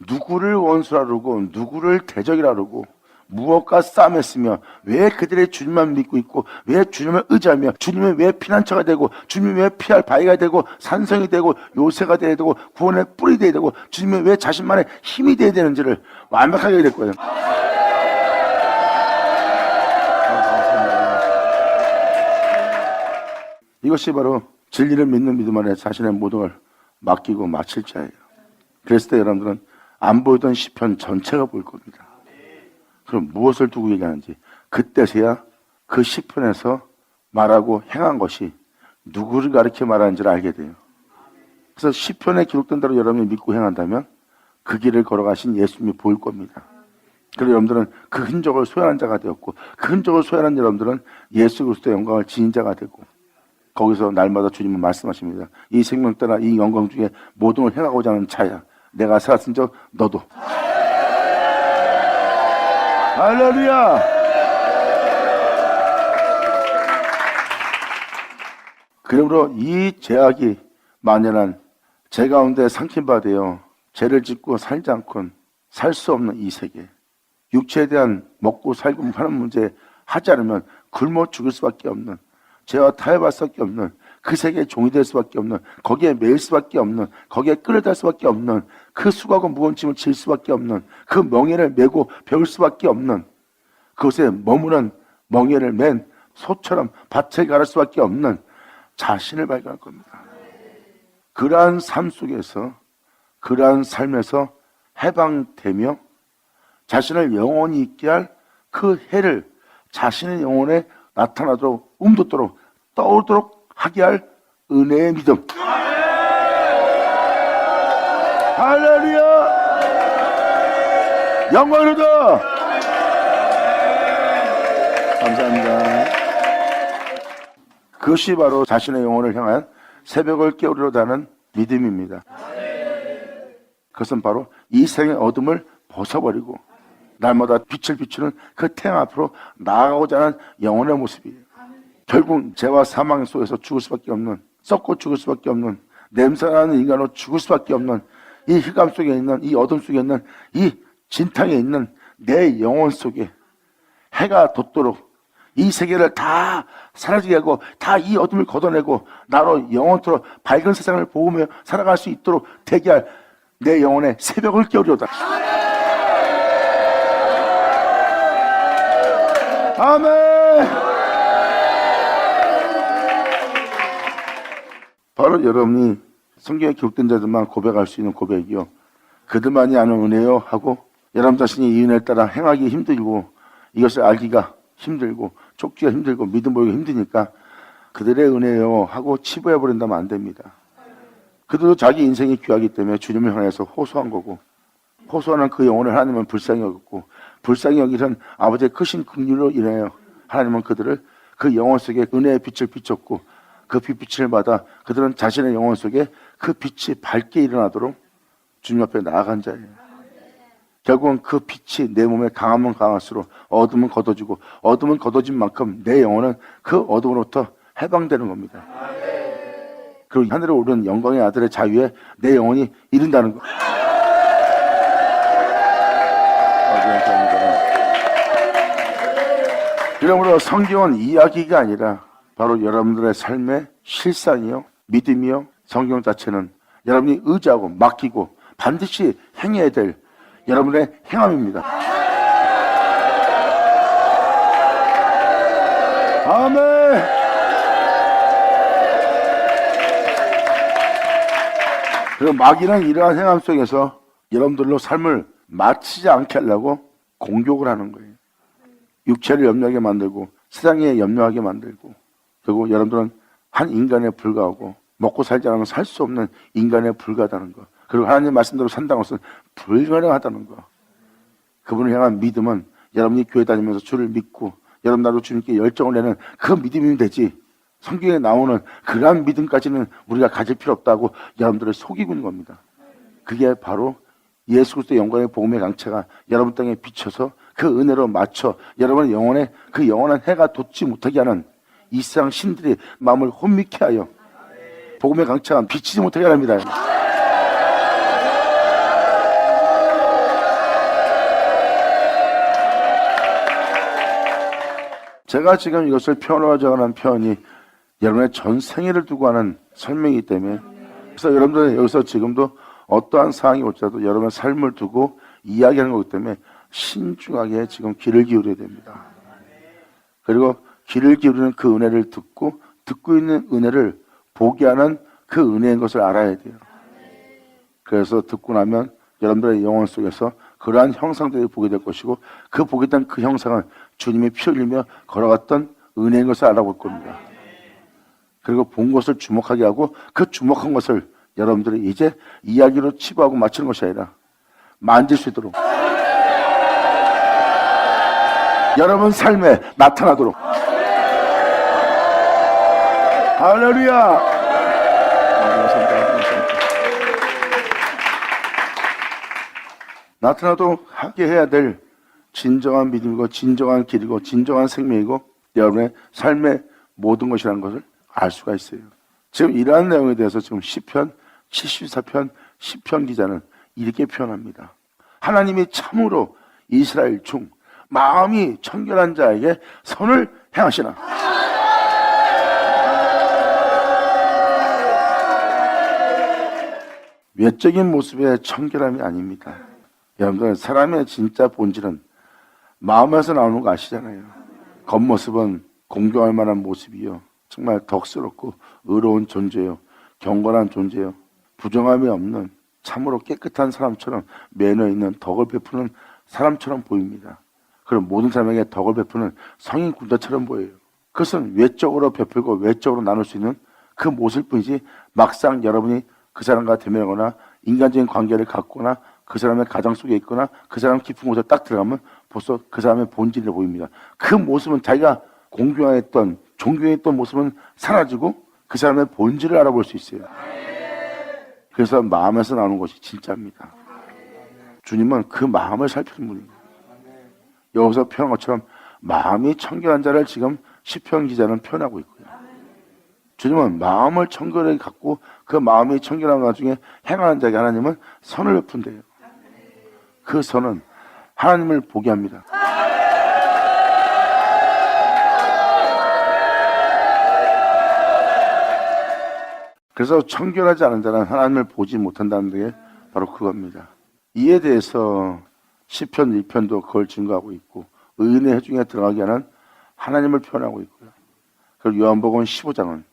누구를 원수라 그러고 누구를 대적이라 그러고 무엇과 싸움했으며 왜 그들의 주님만 믿고 있고 왜 주님을 의지하며 주님이 왜 피난처가 되고 주님이 왜 피할 바위가 되고 산성이 되고 요새가 되어야 되고 구원의 뿔이 되어야 되고 주님이 왜 자신만의 힘이 되어야 되는지를 완벽하게 될 거예요. 이것이 바로 진리를 믿는 믿음 안에 자신의 모든 걸 맡기고 마칠 자예요. 그랬을 때 여러분들은 안 보이던 시편 전체가 보일 겁니다. 그럼 무엇을 두고 얘기하는지 그때서야 그 시편에서 말하고 행한 것이 누구를 가리켜 말하는지를 알게 돼요. 그래서 시편에 기록된 대로 여러분이 믿고 행한다면 그 길을 걸어가신 예수님이 보일 겁니다. 그리고 여러분들은 그 흔적을 소유한 자가 되었고, 그 흔적을 소유한 여러분들은 예수 그리스도의 영광을 지닌 자가 되고, 거기서 날마다 주님은 말씀하십니다. 이 생명 따라 이 영광 중에 모든 걸 행하고자 하는 자야. 내가 살았은 적 너도. 할렐루야. 그러므로 이 죄악이 만연한 죄 가운데 삼킨 바 되어 죄를 짓고 살지 않고는 살 수 없는 이 세계, 육체에 대한 먹고 살고 하는 문제 하지 않으면 굶어 죽을 수밖에 없는, 죄와 타협할 수밖에 없는, 그 세계의 종이 될 수밖에 없는, 거기에 매일 수밖에 없는, 거기에 끌어달 수밖에 없는, 그 수고하고 무거운 짐을 질 수밖에 없는, 그 멍에를 메고 배울 수밖에 없는, 그곳에 머무는 멍에를 맨 소처럼 밭에 가를 수밖에 없는 자신을 발견할 겁니다. 그러한 삶 속에서, 그러한 삶에서 해방되며 자신을 영원히 있게 할 그 해를 자신의 영혼에 나타나도록, 움돋도록, 떠오르도록 하게 할 은혜의 믿음. 할렐루야! 영광을 얻어! 감사합니다. 그것이 바로 자신의 영혼을 향한 새벽을 깨우리로 하는 믿음입니다. 그것은 바로 이 생의 어둠을 벗어버리고 날마다 빛을 비추는 그 태양 앞으로 나아가고자 하는 영혼의 모습이에요. 결국 죄와 사망 속에서 죽을 수밖에 없는, 썩고 죽을 수밖에 없는, 냄새나는 인간으로 죽을 수밖에 없는 이 흑암 속에 있는, 이 어둠 속에 있는, 이 진탕에 있는 내 영혼 속에 해가 돋도록 이 세계를 다 사라지게 하고 다 이 어둠을 걷어내고 나로 영원토록 밝은 세상을 보며 살아갈 수 있도록 되게 할 내 영혼의 새벽을 깨우리로다. 아멘. 바로 여러분이 성경에 기록된 자들만 고백할 수 있는 고백이요, 그들만이 아는 은혜요 하고 여러분 자신이 이 은혜를 따라 행하기 힘들고 이것을 알기가 힘들고 쫓기가 힘들고 믿음 보이기가 힘드니까 그들의 은혜요 하고 치부해버린다면 안 됩니다. 그들도 자기 인생이 귀하기 때문에 주님을 향해서 호소한 거고, 호소하는 그 영혼을 하나님은 불쌍히 여겼고, 불쌍히 여기는 아버지의 크신 긍휼로 인하여 하나님은 그들을 그 영혼 속에 은혜의 빛을 비췄고, 그 빛을 받아 그들은 자신의 영혼 속에 그 빛이 밝게 일어나도록 주님 앞에 나아간 자예요. 결국은 그 빛이 내 몸에 강하면 강할수록 어둠은 걷어지고, 어둠은 걷어진 만큼 내 영혼은 그 어둠으로부터 해방되는 겁니다. 그리고 하늘에 오른 영광의 아들의 자유에 내 영혼이 이른다는 것. 그러므로 성경은 이야기가 아니라 바로 여러분들의 삶의 실상이요, 믿음이요, 성경 자체는 여러분이 의지하고 맡기고 반드시 행해야 될 여러분의 행함입니다. 아멘. 그리고 마귀는 이러한 행함 속에서 여러분들로 삶을 마치지 않게 하려고 공격을 하는 거예요. 육체를 염려하게 만들고 세상에 염려하게 만들고, 결국 여러분들은 한 인간에 불과하고 먹고 살지 않으면 살 수 없는 인간에 불과하다는 거, 그리고 하나님 말씀대로 산다는 것은 불가능하다는 거. 그분을 향한 믿음은 여러분이 교회 다니면서 주를 믿고 여러분 나도 주님께 열정을 내는 그 믿음이 되지, 성경에 나오는 그러한 믿음까지는 우리가 가질 필요 없다고 여러분들을 속이고 있는 겁니다. 그게 바로 예수 그리스도의 영광의 복음의 강체가 여러분 땅에 비춰서 그 은혜로 맞춰 여러분의 영혼에 그 영원한 해가 돋지 못하게 하는 이 세상 신들이 마음을 혼미케 하여 복음의 강체가 비치지 못하게 합니다. 제가 지금 이것을 표현하자고 하는 표현이 여러분의 전 생애를 두고 하는 설명이기 때문에, 그래서 여러분들 여기서 지금도 어떠한 상황이 올지라도 여러분의 삶을 두고 이야기하는 거기 때문에 신중하게 지금 귀를 기울여야 됩니다. 그리고 귀를 기울이는 그 은혜를 듣고 있는 은혜를 보게 하는 그 은혜인 것을 알아야 돼요. 그래서 듣고 나면 여러분들의 영혼 속에서 그러한 형상들을 보게 될 것이고, 그 보게 된 그 형상은 주님이 피 흘리며 걸어갔던 은혜인 것을 알아볼 겁니다. 그리고 본 것을 주목하게 하고 그 주목한 것을 여러분들이 이제 이야기로 치부하고 맞추는 것이 아니라 만질 수 있도록 여러분 삶에 나타나도록 할렐루야. 나타나도록 하게 해야 될 진정한 믿음이고 진정한 길이고 진정한 생명이고 여러분의 삶의 모든 것이라는 것을 알 수가 있어요. 지금 이러한 내용에 대해서 지금 시편 74편 시편 기자는 이렇게 표현합니다. 하나님이 참으로 이스라엘 중 마음이 청결한 자에게 선을 행하시나. 외적인 모습의 청결함이 아닙니다. 여러분들, 사람의 진짜 본질은 마음에서 나오는 거 아시잖아요. 겉모습은 공경할 만한 모습이요, 정말 덕스럽고 의로운 존재요, 경건한 존재요, 부정함이 없는 참으로 깨끗한 사람처럼 매너 있는 덕을 베푸는 사람처럼 보입니다. 그럼 모든 사람에게 덕을 베푸는 성인 군자처럼 보여요. 그것은 외적으로 베풀고 외적으로 나눌 수 있는 그 모습뿐이지, 막상 여러분이 그 사람과 대면하거나 인간적인 관계를 갖거나 그 사람의 가정 속에 있거나 그 사람 깊은 곳에 딱 들어가면 벌써 그 사람의 본질이 보입니다. 그 모습은 자기가 공경했던 존경했던 모습은 사라지고 그 사람의 본질을 알아볼 수 있어요. 그래서 마음에서 나오는 것이 진짜입니다. 주님은 그 마음을 살피는 분입니다. 여기서 표현한 것처럼 마음이 청결한 자를 지금 시편 기자는 표현하고 있고요. 주님은 마음을 청결하게 갖고 그 마음이 청결한 것 중에 행하는 자에게 하나님은 선을 베푼대요. 그 선은 하나님을 보게 합니다. 그래서 청결하지 않은 자는 하나님을 보지 못한다는 게 바로 그겁니다. 이에 대해서 시편 1편도 그걸 증거하고 있고, 의인의 회중에 들어가게 하는 하나님을 표현하고 있고요. 그리고 요한복음 15장은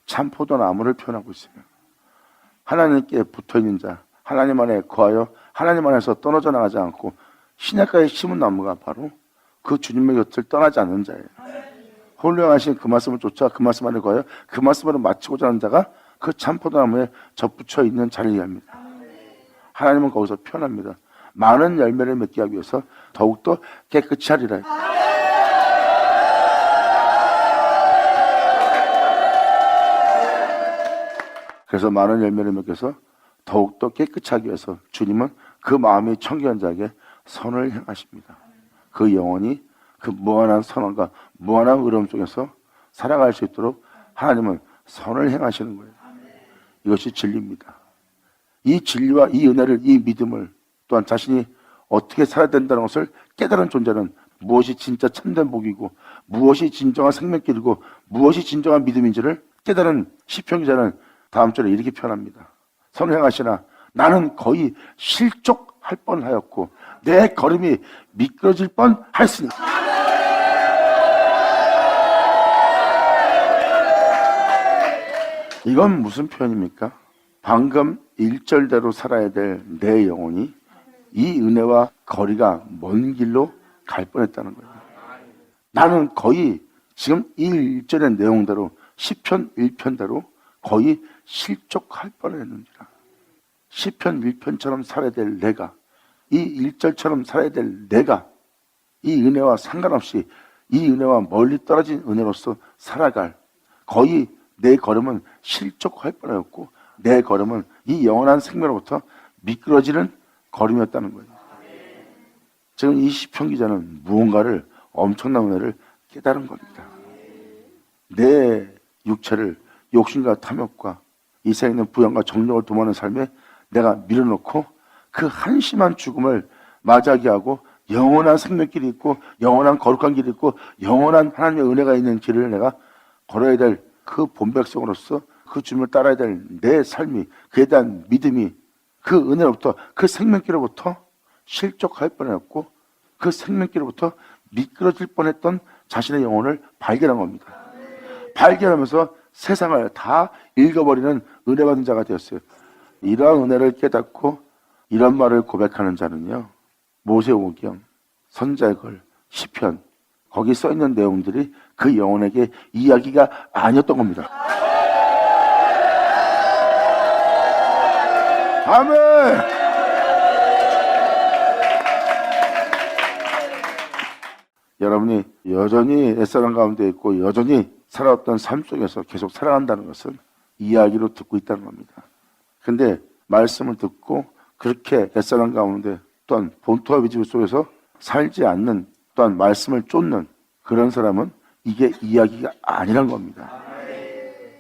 참포도나무를 표현하고 있어요. 하나님께 붙어있는 자, 하나님 안에 거하여 하나님 안에서 떨어져 나가지 않고 시냇가에 심은 나무가 바로 그 주님의 곁을 떠나지 않는 자예요. 홀령하신 그 말씀을 쫓아 그 말씀 안에 거하여 그 말씀으로 마치고자 하는 자가 그 참포도나무에 접붙여 있는 자를 이해합니다. 하나님은 거기서 표현합니다. 많은 열매를 맺게 하기 위해서 더욱더 깨끗이 하리라. 그래서 많은 열매를 맺기 위해서 더욱더 깨끗이 하기 위해서 주님은 그 마음이 청결한 자에게 선을 행하십니다. 그 영혼이 그 무한한 선함과 무한한 의로움 속에서 살아갈 수 있도록 하나님은 선을 행하시는 거예요. 이것이 진리입니다. 이 진리와 이 은혜를, 이 믿음을, 또한 자신이 어떻게 살아야 된다는 것을 깨달은 존재는 무엇이 진짜 참된 복이고 무엇이 진정한 생명길이고 무엇이 진정한 믿음인지를 깨달은 시편 기자는 다음 절에 이렇게 표현합니다. 선을 행하시나 나는 거의 실족할 뻔하였고 내 걸음이 미끄러질 뻔하였으니. 이건 무슨 표현입니까? 방금 1절대로 살아야 될 내 영혼이 이 은혜와 거리가 먼 길로 갈 뻔했다는 거예요. 나는 거의 지금 이 1절의 내용대로 시편 1편대로 거의 실족할 뻔했는지라. 시편 1편처럼 살아야 될 내가, 이 1절처럼 살아야 될 내가 이 은혜와 상관없이 이 은혜와 멀리 떨어진 은혜로서 살아갈, 거의 내 걸음은 실족할 뻔하였고 내 걸음은 이 영원한 생명으로부터 미끄러지는 걸음이었다는 거예요. 지금 이 시편 기자는 무언가를, 엄청난 은혜를 깨달은 겁니다. 내 육체를 욕심과 탐욕과 이 세상에 있는 부양과 정력을 도모하는 삶에 내가 밀어놓고 그 한심한 죽음을 맞이하게 하고 영원한 생명길이 있고 영원한 거룩한 길이 있고 영원한 하나님의 은혜가 있는 길을 내가 걸어야 될 그 본백성으로서 그 주님을 따라야 될 내 삶이, 그에 대한 믿음이 그 은혜로부터, 그 생명길로부터 실족할 뻔했고 그 생명길로부터 미끄러질 뻔했던 자신의 영혼을 발견한 겁니다. 발견하면서 세상을 다 읽어버리는 은혜 받은 자가 되었어요. 이러한 은혜를 깨닫고 이런 말을 고백하는 자는요, 모세오경, 선지자의 글, 시편, 거기 써있는 내용들이 그 영혼에게 이야기가 아니었던 겁니다. 아멘. 여러분이 여전히 애써난 가운데 있고 여전히 살아왔던 삶 속에서 계속 살아간다는 것은 이야기로 듣고 있다는 겁니다. 근데 말씀을 듣고 그렇게 애써난 가운데 또한 본토와 비집 속에서 살지 않는 또한 말씀을 쫓는 그런 사람은 이게 이야기가 아니란 겁니다.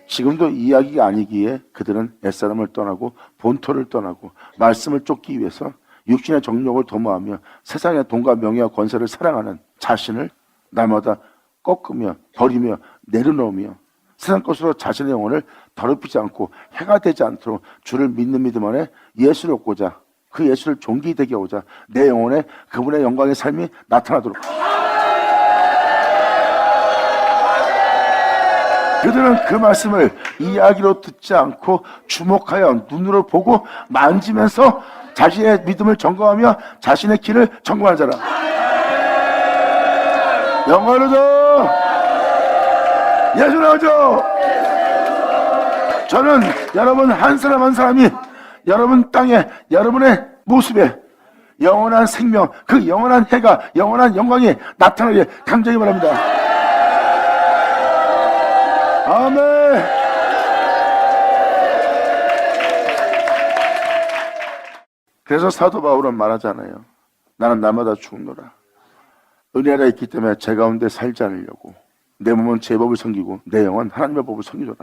지금도 이야기가 아니기에 그들은 옛사람을 떠나고 본토를 떠나고 말씀을 쫓기 위해서 육신의 정욕을 도모하며 세상의 돈과 명예와 권세를 사랑하는 자신을 날마다 꺾으며 버리며 내려놓으며 세상 것으로 자신의 영혼을 더럽히지 않고 해가 되지 않도록 주를 믿는 믿음 안에 예수를 얻고자 그 예수를 존귀되게 하고자 내 영혼에 그분의 영광의 삶이 나타나도록 그들은 그 말씀을 이야기로 듣지 않고 주목하여 눈으로 보고 만지면서 자신의 믿음을 점검하며 자신의 길을 점검하는 자라. 영광을 줘. 예수 나오죠. 저는 여러분 한 사람 한 사람이 여러분 땅에 여러분의 모습에 영원한 생명, 그 영원한 해가 영원한 영광이 나타나게 간절히 바랍니다. 아멘. 그래서 사도 바울은 말하잖아요. 나는 날마다 죽노라. 은혜가 있기 때문에 제 가운데 살지 않으려고 내 몸은 제 법을 섬기고 내 영은 하나님의 법을 섬기노라.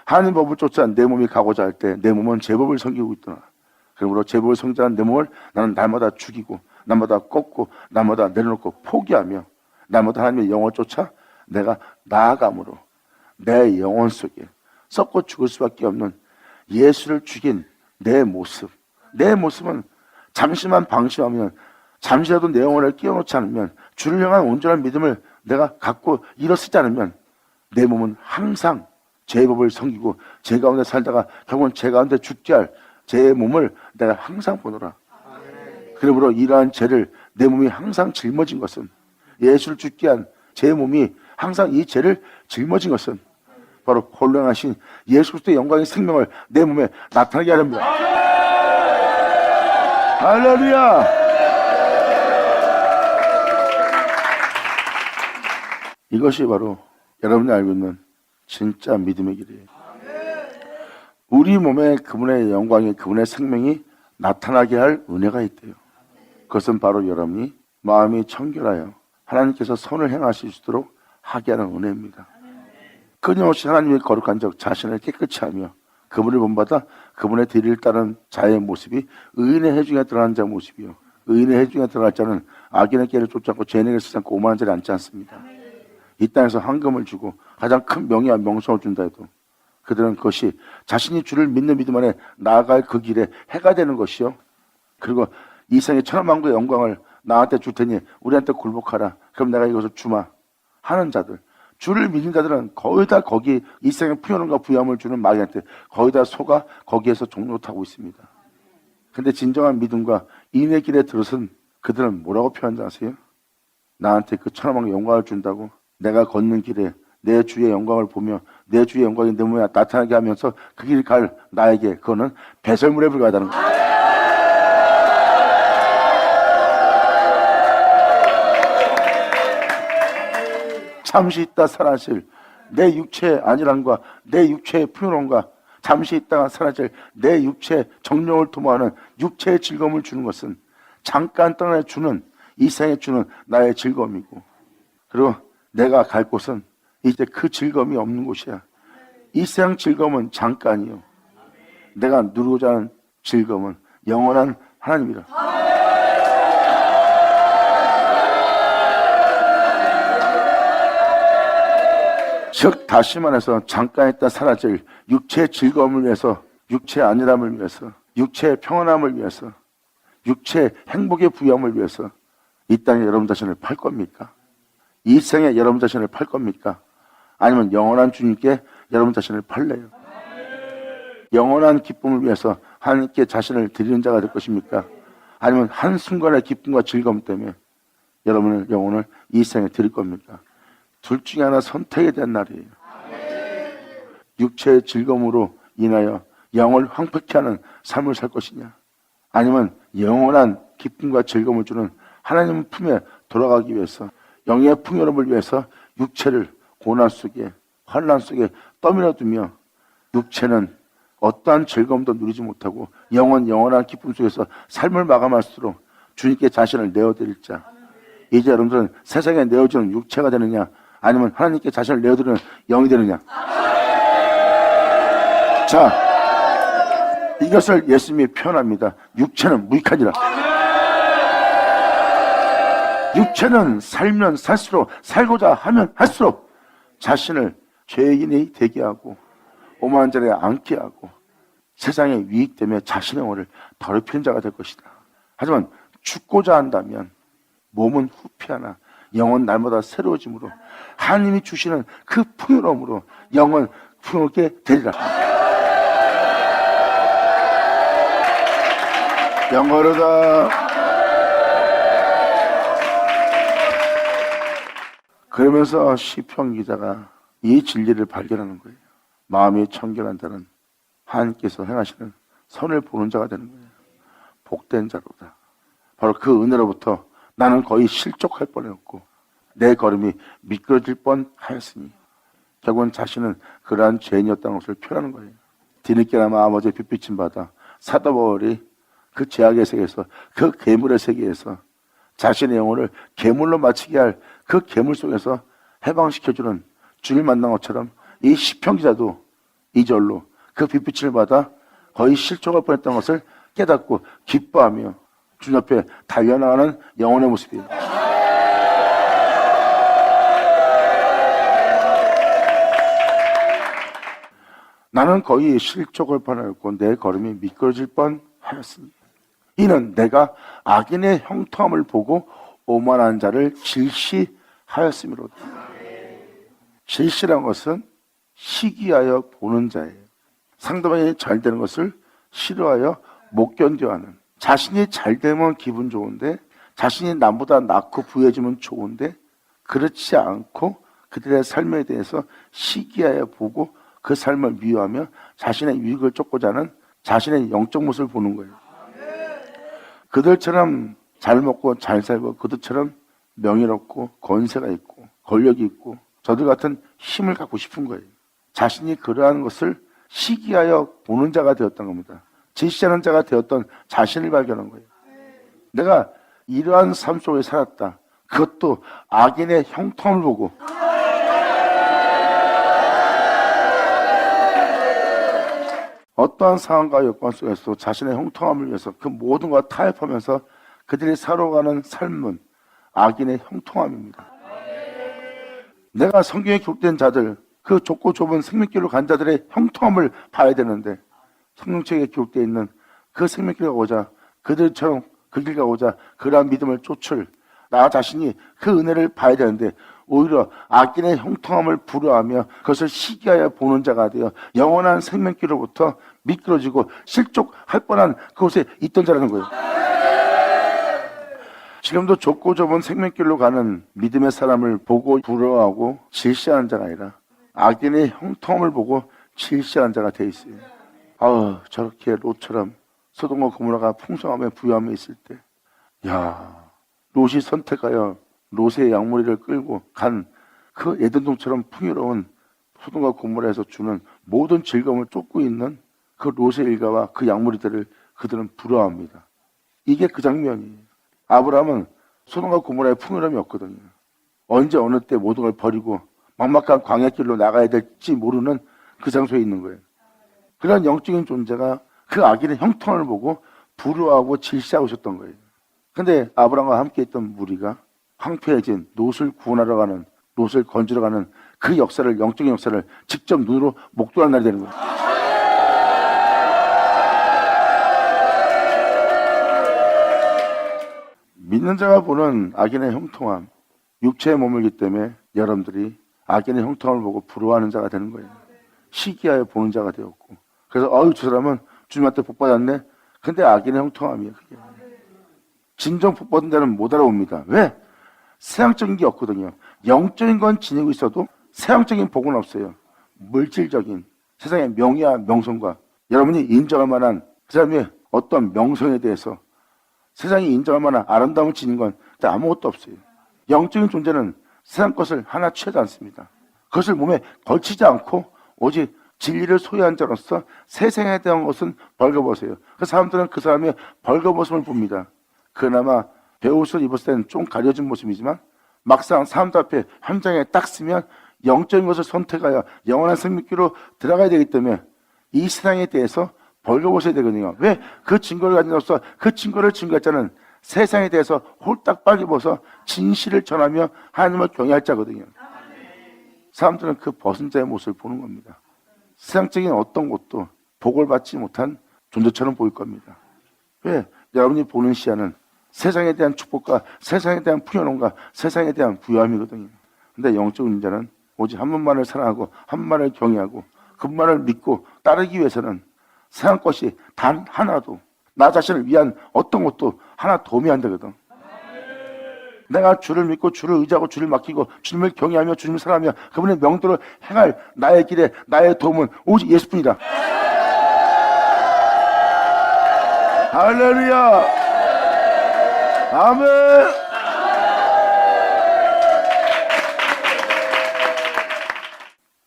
하나님 법을 쫓아 내 몸이 가고자 할 때 내 몸은 제 법을 섬기고 있더라. 그러므로 제 법을 섬기자는 내 몸을 나는 날마다 죽이고 날마다 꺾고 날마다 내려놓고 포기하며 날마다 하나님의 영을 쫓아 내가 나아감으로 내 영혼 속에 썩고 죽을 수밖에 없는 예수를 죽인 내 모습, 내 모습은 잠시만 방심하면 잠시라도 내 영혼을 끼워놓지 않으면 주를 향한 온전한 믿음을 내가 갖고 일어서지 않으면 내 몸은 항상 제 법을 섬기고 제 가운데 살다가 결국은 제 가운데 죽게 할 제 몸을 내가 항상 보노라. 그러므로 이러한 죄를 내 몸이 항상 짊어진 것은 예수를 죽게 한 제 몸이 항상 이 죄를 짊어진 것은 바로 홀령하신 예수 그리스도의 영광의 생명을 내 몸에 나타나게 하렵니다. 할렐루야. 이것이 바로 여러분이 알고 있는 진짜 믿음의 길이에요. 우리 몸에 그분의 영광이 그분의 생명이 나타나게 할 은혜가 있대요. 그것은 바로 여러분이 마음이 청결하여 하나님께서 선을 행하실 수 있도록 하게 하는 은혜입니다. 끊임없이 하나님의 거룩한 적 자신을 깨끗이 하며 그분을 본받아 그분의 뒤를 따른 자의 모습이 의인의 해중에 들어가는 자의 모습이요 의인의 해중에 들어갈 자는 악인의 길을 쫓지 않고 죄인의 길을 쓰지 않고 오만한 자리에 앉지 않습니다. 이 땅에서 황금을 주고 가장 큰 명예와 명성을 준다 해도 그들은 그것이 자신이 주를 믿는 믿음 안에 나아갈 그 길에 해가 되는 것이요 그리고 이 세상의 천하만국의 영광을 나한테 줄 테니 우리한테 굴복하라. 그럼 내가 이것을 주마 하는 자들, 주를 믿는 자들은 거의 다 거기 이 세상의 풍요로움과 부유함을 주는 마귀한테 거의 다 속아 거기에서 종노타고 있습니다. 근데 진정한 믿음과 인의 길에 들어선 그들은 뭐라고 표현하는지 아세요? 나한테 그 천하만국의 영광을 준다고 내가 걷는 길에 내 주의 영광을 보며 내 주의 영광이 내 몸에 나타나게 하면서 그 길 갈 나에게 그거는 배설물에 불과하다는 거예요. 잠시 있다 사라질 내 육체의 안일함과 내 육체의 풍요로움과 잠시 있다가 사라질 내 육체의 정욕을 도모하는 육체의 즐거움을 주는 것은 잠깐 동안에 주는 이 세상에 주는 나의 즐거움이고 그리고 내가 갈 곳은 이제 그 즐거움이 없는 곳이야. 이 세상 즐거움은 잠깐이요. 내가 누리고자 하는 즐거움은 영원한 하나님이라. 즉 다시 말해서 잠깐 있다 사라질 육체의 즐거움을 위해서 육체의 안일함을 위해서 육체의 평안함을 위해서 육체의 행복의 부여함을 위해서 이 땅에 여러분 자신을 팔 겁니까? 이 생에 여러분 자신을 팔 겁니까? 아니면 영원한 주님께 여러분 자신을 팔래요? 영원한 기쁨을 위해서 하나님께 자신을 드리는 자가 될 것입니까? 아니면 한순간의 기쁨과 즐거움 때문에 여러분의 영혼을 이 생에 드릴 겁니까? 둘 중에 하나 선택에 대한 날이에요. 육체의 즐거움으로 인하여 영을 황폐케 하는 삶을 살 것이냐, 아니면 영원한 기쁨과 즐거움을 주는 하나님 품에 돌아가기 위해서, 영의 풍요로움을 위해서 육체를 고난 속에, 환난 속에 떠밀어 두며 육체는 어떠한 즐거움도 누리지 못하고 영원한 기쁨 속에서 삶을 마감할수록 주님께 자신을 내어드릴 자. 이제 여러분들은 세상에 내어주는 육체가 되느냐, 아니면 하나님께 자신을 내어드리는 영이 되느냐. 자, 이것을 예수님이 표현합니다. 육체는 무익하니라. 육체는 살면 살수록, 살고자 하면 할수록 자신을 죄인이 되게 하고 오만한 자리에 앉게 하고 세상의 유익 때문에 자신의 영혼을 더럽히는 자가 될 것이다. 하지만 죽고자 한다면 몸은 후피하나 영은 날마다 새로워짐으로 하나님이 주시는 그 풍요로움으로 영은 풍요롭게 되리라. 영어로다. 그러면서 시편 기자가 이 진리를 발견하는 거예요. 마음이 청결한 자는 하나님께서 행하시는 선을 보는 자가 되는 거예요. 복된 자로다. 바로 그 은혜로부터 나는 거의 실족할 뻔했고 내 걸음이 미끄러질 뻔하였으니, 결국은 자신은 그러한 죄인이었다는 것을 표현하는 거예요. 뒤늦게나마 아버지의 빛비침 받아 사도 바울이 그 죄악의 세계에서, 그 괴물의 세계에서 자신의 영혼을 괴물로 마치게 할 그 괴물 속에서 해방시켜주는 주를 만난 것처럼 이 시편 기자도 이 절로 그 빛비침을 받아 거의 실족할 뻔했던 것을 깨닫고 기뻐하며 주님 앞에 달려나가는 영혼의 모습이에요. 나는 거의 실족할 뻔하였고 내 걸음이 미끄러질 뻔하였으니 이는 내가 악인의 형통함을 보고 오만한 자를 질시하였음이로다. 질시란 것은 시기하여 보는 자예요. 상대방이 잘 되는 것을 싫어하여 못 견뎌하는, 자신이 잘 되면 기분 좋은데, 자신이 남보다 낫고 부해지면 좋은데, 그렇지 않고 그들의 삶에 대해서 시기하여 보고 그 삶을 미워하며 자신의 유익을 쫓고자 하는 자신의 영적 모습을 보는 거예요. 그들처럼 잘 먹고 잘 살고 그들처럼 명예롭고 권세가 있고 권력이 있고 저들 같은 힘을 갖고 싶은 거예요. 자신이 그러한 것을 시기하여 보는 자가 되었던 겁니다. 질시하는 자가 되었던 자신을 발견한 거예요. 내가 이러한 삶 속에 살았다. 그것도 악인의 형통을 보고, 어떠한 상황과 여건 속에서 자신의 형통함을 위해서 그 모든 것과 타협하면서 그들이 살아가는 삶은 악인의 형통함입니다. 내가 성경에 기록된 자들, 그 좁고 좁은 생명길로 간 자들의 형통함을 봐야 되는데, 성경책에 기록되어 있는 그 생명길을 가고자, 그들처럼 그 길 가고자 그러한 믿음을 쫓을 나 자신이 그 은혜를 봐야 되는데, 오히려 악인의 형통함을 부러워하며 그것을 시기하여 보는 자가 되어 영원한 생명길로부터 미끄러지고 실족할 뻔한 그곳에 있던 자라는 거예요. 지금도 좁고 좁은 생명길로 가는 믿음의 사람을 보고 부러워하고 질시하는 자가 아니라 악인의 형통함을 보고 질시하는 자가 되어 있어요. 저렇게 롯처럼 소돔과 고모라가 풍성함에 부유함에 있을 때, 롯이 선택하여 롯의 양머리를 끌고 간 그 에덴동처럼 풍요로운 소돔과 고모라에서 주는 모든 즐거움을 쫓고 있는 그 롯의 일가와 그 양머리들을 그들은 부러워합니다. 이게 그 장면이에요. 아브라함은 소돔과 고모라의 풍요로움이 없거든요. 언제 어느 때 모든 걸 버리고 막막한 광야길로 나가야 될지 모르는 그 장소에 있는 거예요. 그런 영적인 존재가 그 악인의 형통을 보고 부러워하고 질시하고 있었던 거예요. 근데 아브라함과 함께 있던 무리가 황폐해진 롯을 구원하러 가는, 롯을 건지러 가는 그 역사를, 영적인 역사를 직접 눈으로 목도하는 날이 되는 거예요. 믿는 자가 보는 악인의 형통함, 육체의 몸이기 때문에 여러분들이 악인의 형통함을 보고 부러워하는 자가 되는 거예요. 시기하여 보는 자가 되었고, 그래서 저 사람은 주님한테 복 받았네. 근데 악인의 형통함이에요. 그게. 진정 복 받은 자는 못 알아봅니다. 왜? 세상적인 게 없거든요. 영적인 건 지니고 있어도 세상적인 복은 없어요. 물질적인 세상의 명예와 명성과 여러분이 인정할 만한 그 사람의 어떤 명성에 대해서 세상이 인정할 만한 아름다움을 지닌 건 아무것도 없어요. 영적인 존재는 세상 것을 하나 취하지 않습니다. 그것을 몸에 걸치지 않고 오직 진리를 소유한 자로서 세상에 대한 것은 벌거벗어요. 그 사람들은 그 사람의 벌거벗음을 봅니다. 그나마 배옷을 입었을 때는 좀 가려진 모습이지만 막상 사람들 앞에 현장에 딱 쓰면 영적인 것을 선택하여 영원한 생명길로 들어가야 되기 때문에 이 세상에 대해서 벌거벗어야 되거든요. 왜? 그 증거를 가지고서 그 증거를 증거할 자는 세상에 대해서 홀딱 빨개벗어 진실을 전하며 하나님을 경외할 자거든요. 사람들은 그 벗은 자의 모습을 보는 겁니다. 세상적인 어떤 것도 복을 받지 못한 존재처럼 보일 겁니다. 왜? 여러분이 보는 시야는 세상에 대한 축복과 세상에 대한 풍요로움과 세상에 대한 부유함이거든요. 근데 영적 인자는 오직 한 분만을 사랑하고 한 분만을 경외하고 그분만을 믿고 따르기 위해서는 세상 것이 단 하나도 나 자신을 위한 어떤 것도 하나 도움이 안 되거든. 내가 주를 믿고 주를 의지하고 주를 맡기고 주님을 경외하며 주님을 사랑하며 그분의 명도를 행할 나의 길에 나의 도움은 오직 예수뿐이다. 할렐루야. 아멘.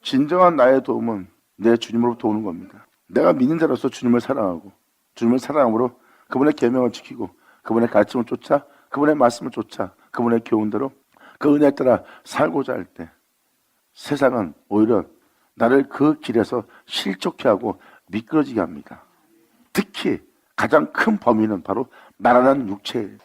진정한 나의 도움은 내 주님으로부터 오는 겁니다. 내가 믿는 자로서 주님을 사랑하고 주님을 사랑함으로 그분의 계명을 지키고 그분의 가르침을 쫓아 그분의 말씀을 쫓아 그분의 교훈대로 그 은혜에 따라 살고자 할 때 세상은 오히려 나를 그 길에서 실족해 하고 미끄러지게 합니다. 특히 가장 큰 범위는 바로 나라는 육체예요.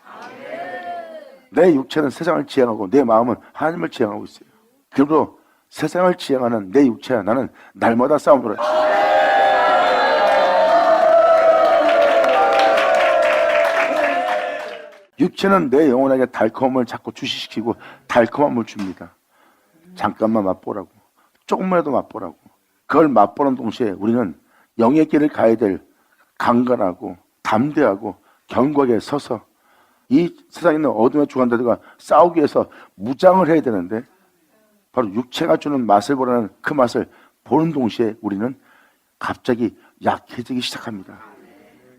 내 육체는 세상을 지향하고 내 마음은 하나님을 지향하고 있어요. 그리고 세상을 지향하는 내 육체야 나는 날마다 싸움을 해요. 육체는 내 영혼에게 달콤함을 자꾸 주시시키고 달콤함을 줍니다. 잠깐만 맛보라고. 조금만이라도 맛보라고. 그걸 맛보는 동시에 우리는 영의 길을 가야 될 강건하고 담대하고 견고하게 서서 이 세상에 있는 어둠의 주관자들과 싸우기 위해서 무장을 해야 되는데 바로 육체가 주는 맛을 보라는 그 맛을 보는 동시에 우리는 갑자기 약해지기 시작합니다.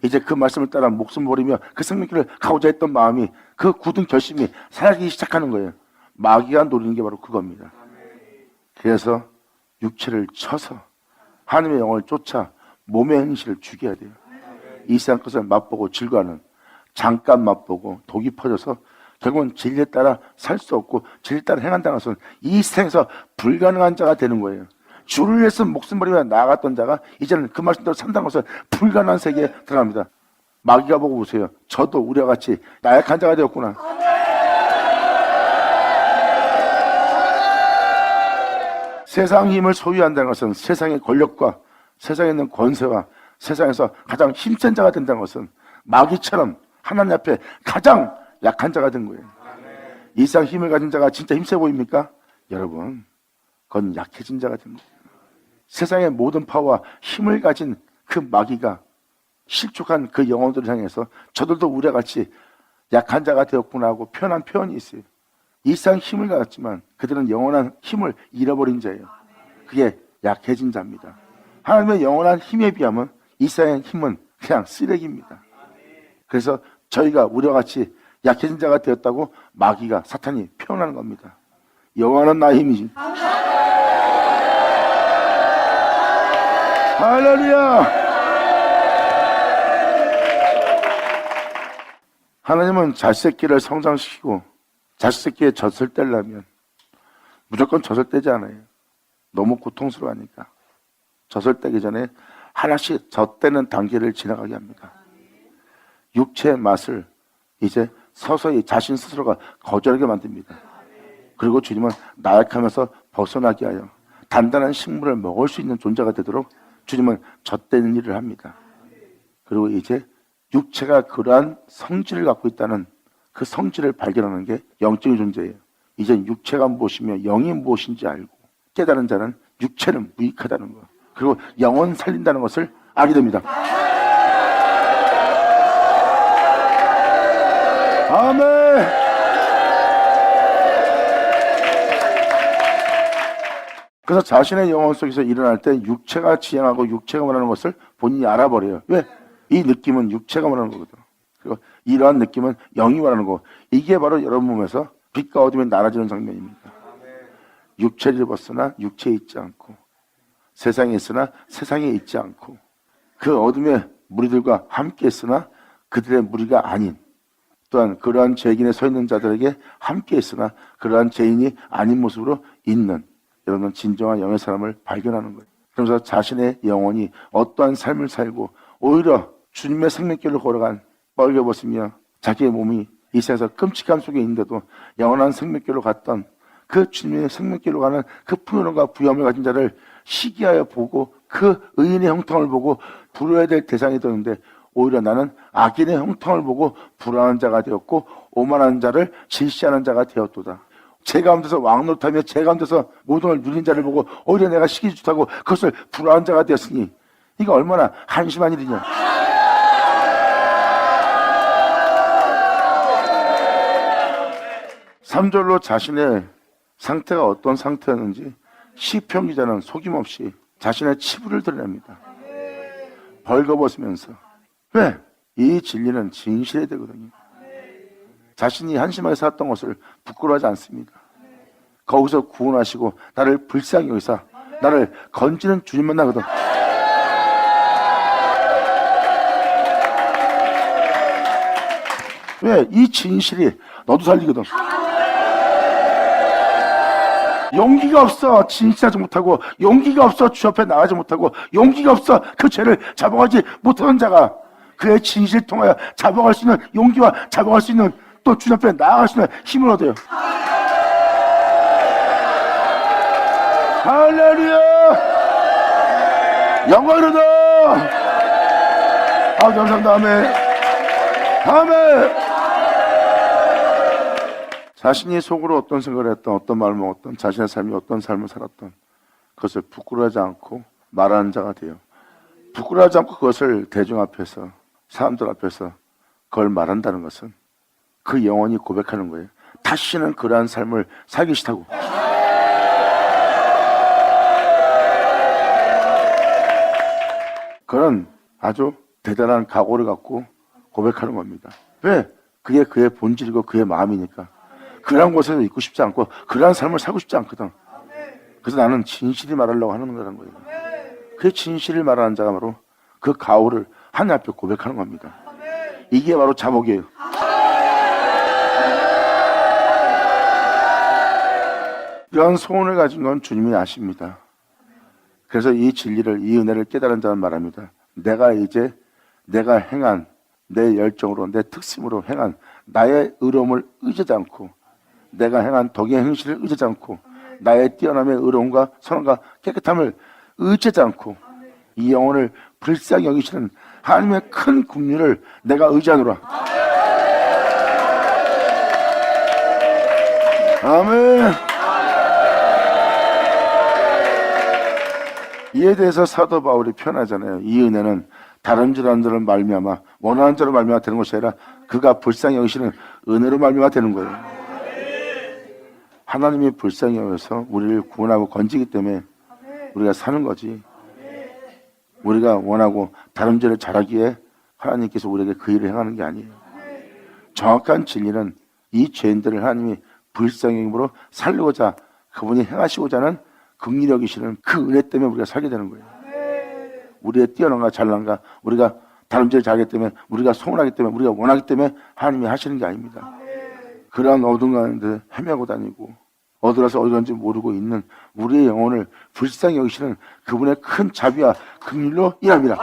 이제 그 말씀을 따라 목숨 버리며 그 생명길을 가고자 했던 마음이 그 굳은 결심이 사라지기 시작하는 거예요. 마귀가 노리는 게 바로 그겁니다. 그래서 육체를 쳐서 하나님의 영을 쫓아 몸의 행실을 죽여야 돼요. 이 세상 것을 맛보고 즐거워하는 잠깐 맛보고 독이 퍼져서 결국은 진리에 따라 살 수 없고 진리에 따라 행한다는 것은 이 세상에서 불가능한 자가 되는 거예요. 주를 위해서 목숨 버리며 나아갔던 자가 이제는 그 말씀대로 산다는 것은 불가능한 세계에 들어갑니다. 마귀가 보고 보세요. 저도 우리와 같이 나약한 자가 되었구나. 세상 힘을 소유한다는 것은 세상의 권력과 세상에 있는 권세와 세상에서 가장 힘센 자가 된다는 것은 마귀처럼 하나님 앞에 가장 약한 자가 된 거예요. 이 세상 힘을 가진 자가 진짜 힘세 보입니까? 여러분, 그건 약해진 자가 된 거예요. 세상의 모든 파워와 힘을 가진 그 마귀가 실족한 그 영혼들을 향해서 저들도 우리와 같이 약한 자가 되었구나 하고 표현한 표현이 있어요. 이 세상 힘을 가졌지만 그들은 영원한 힘을 잃어버린 자예요. 그게 약해진 자입니다. 하나님의 영원한 힘에 비하면 이 세상의 힘은 그냥 쓰레기입니다. 그래서 저희가 우리와 같이 약해진 자가 되었다고 마귀가 사탄이 표현하는 겁니다. 여호와는 나의 힘이지. 할렐루야. 하나님은 자식 새끼를 성장시키고 자식 새끼의 젖을 떼려면 무조건 젖을 떼지 않아요. 너무 고통스러워하니까 젖을 떼기 전에 하나씩 젖떼는 단계를 지나가게 합니다. 육체의 맛을 이제 서서히 자신 스스로가 거절하게 만듭니다. 그리고 주님은 나약하면서 벗어나게 하여 단단한 식물을 먹을 수 있는 존재가 되도록 주님은 젖대는 일을 합니다. 그리고 이제 육체가 그러한 성질을 갖고 있다는 그 성질을 발견하는 게 영적인 존재예요. 이젠 육체가 무엇이며 영이 무엇인지 알고 깨달은 자는 육체는 무익하다는 것, 그리고 영혼 살린다는 것을 알게 됩니다. 아멘. 그래서 자신의 영혼 속에서 일어날 때 육체가 지향하고 육체가 원하는 것을 본인이 알아버려요. 왜? 이 느낌은 육체가 원하는 거거든. 그리고 이러한 느낌은 영이 원하는 거. 이게 바로 여러분 몸에서 빛과 어둠이 나눠지는 장면입니다. 육체를 입었으나 육체에 있지 않고, 세상에 있으나 세상에 있지 않고, 그 어둠의 무리들과 함께 있으나 그들의 무리가 아닌, 또한 그러한 죄인에 서 있는 자들에게 함께 있으나 그러한 죄인이 아닌 모습으로 있는, 여러분 진정한 영의 사람을 발견하는 거예요. 그러면서 자신의 영혼이 어떠한 삶을 살고 오히려 주님의 생명길로 걸어간 뻘개벗으며 자기의 몸이 이 세상에서 끔찍함 속에 있는데도 영원한 생명길로 갔던 그 주님의 생명길로 가는 그 풍요로움과 부여함을 가진 자를 시기하여 보고 그 의인의 형통을 보고 부러워야 될 대상이 되는데, 오히려 나는 악인의 형통을 보고 불안한 자가 되었고 오만한 자를 질시하는 자가 되었도다. 제 가운데서 왕노릇하며 제 가운데서 모든 걸 누린 자를 보고 오히려 내가 시기지 못하고 그것을 불안한 자가 되었으니 이게 얼마나 한심한 일이냐. 3절로 자신의 상태가 어떤 상태였는지 시편 기자는 속임없이 자신의 치부를 드러냅니다. 벌거벗으면서. 왜? 이 진리는 진실이 되거든요. 자신이 한심하게 살았던 것을 부끄러워하지 않습니다. 거기서 구원하시고 나를 불쌍히 여기사 나를 건지는 주님만 나거든. 왜? 이 진실이 너도 살리거든. 용기가 없어 진실하지 못하고, 용기가 없어 주 앞에 나가지 못하고, 용기가 없어 그 죄를 잡아가지 못하는 자가 그의 진실을 통하여 잡아갈 수 있는 용기와 잡아갈 수 있는, 또 주 앞에 나아갈 수 있는 힘을 얻어요. 할렐루야! 영광이로다! 감사합니다. 아멘. 아멘. 자신이 속으로 어떤 생각을 했던, 어떤 말을 먹었던, 자신의 삶이 어떤 삶을 살았던 그것을 부끄러워하지 않고 말하는 자가 돼요. 부끄러워하지 않고 그것을 대중 앞에서, 사람들 앞에서 그걸 말한다는 것은 그 영혼이 고백하는 거예요. 다시는 그러한 삶을 살기 싫다고. 그런 아주 대단한 각오를 갖고 고백하는 겁니다. 왜? 그게 그의 본질이고 그의 마음이니까. 그런 곳에서 있고 싶지 않고 그러한 삶을 살고 싶지 않거든. 그래서 나는 진실이 말하려고 하는 거라는 거예요. 그 진실을 말하는 자가 바로 그 가오를 하나님 앞에 고백하는 겁니다. 이게 바로 자복이에요. 이런 소원을 가진 건 주님이 아십니다. 그래서 이 진리를, 이 은혜를 깨달은 자는 말합니다. 내가 이제 내가 행한 내 열정으로, 내 특심으로 행한 나의 의로움을 의지하지 않고, 내가 행한 덕의 행실을 의지하지 않고, 나의 뛰어남의 의로움과 선함과 깨끗함을 의지하지 않고, 이 영혼을 불쌍히 여기시는 하나님의 큰 긍휼을 내가 의지하노라. 아멘. 이에 대해서 사도 바울이 표현하잖아요. 이 은혜는 다른 사람들을 말미암아 원하는 자로 말미암아 되는 것이 아니라 그가 불쌍히 여기시는 은혜로 말미암아 되는 거예요. 하나님이 불쌍히 여겨서 우리를 구원하고 건지기 때문에 우리가 사는 거지. 우리가 원하고 다름질을 잘하기에 하나님께서 우리에게 그 일을 행하는 게 아니에요. 정확한 진리는 이 죄인들을 하나님이 불쌍히 여김으로 살리고자, 그분이 행하시고자 하는 긍휼히 여기시는 그 은혜 때문에 우리가 살게 되는 거예요. 우리의 뛰어난가 잘난가, 우리가 다름질을 잘하기 때문에, 우리가 소원하기 때문에, 우리가 원하기 때문에 하나님이 하시는 게 아닙니다. 그러한 어둠 가운데 헤매고 다니고 어디라서 어디 간지 모르고 있는 우리의 영혼을 불쌍히 여기시는 그분의 큰 자비와 긍휼로 일합니다.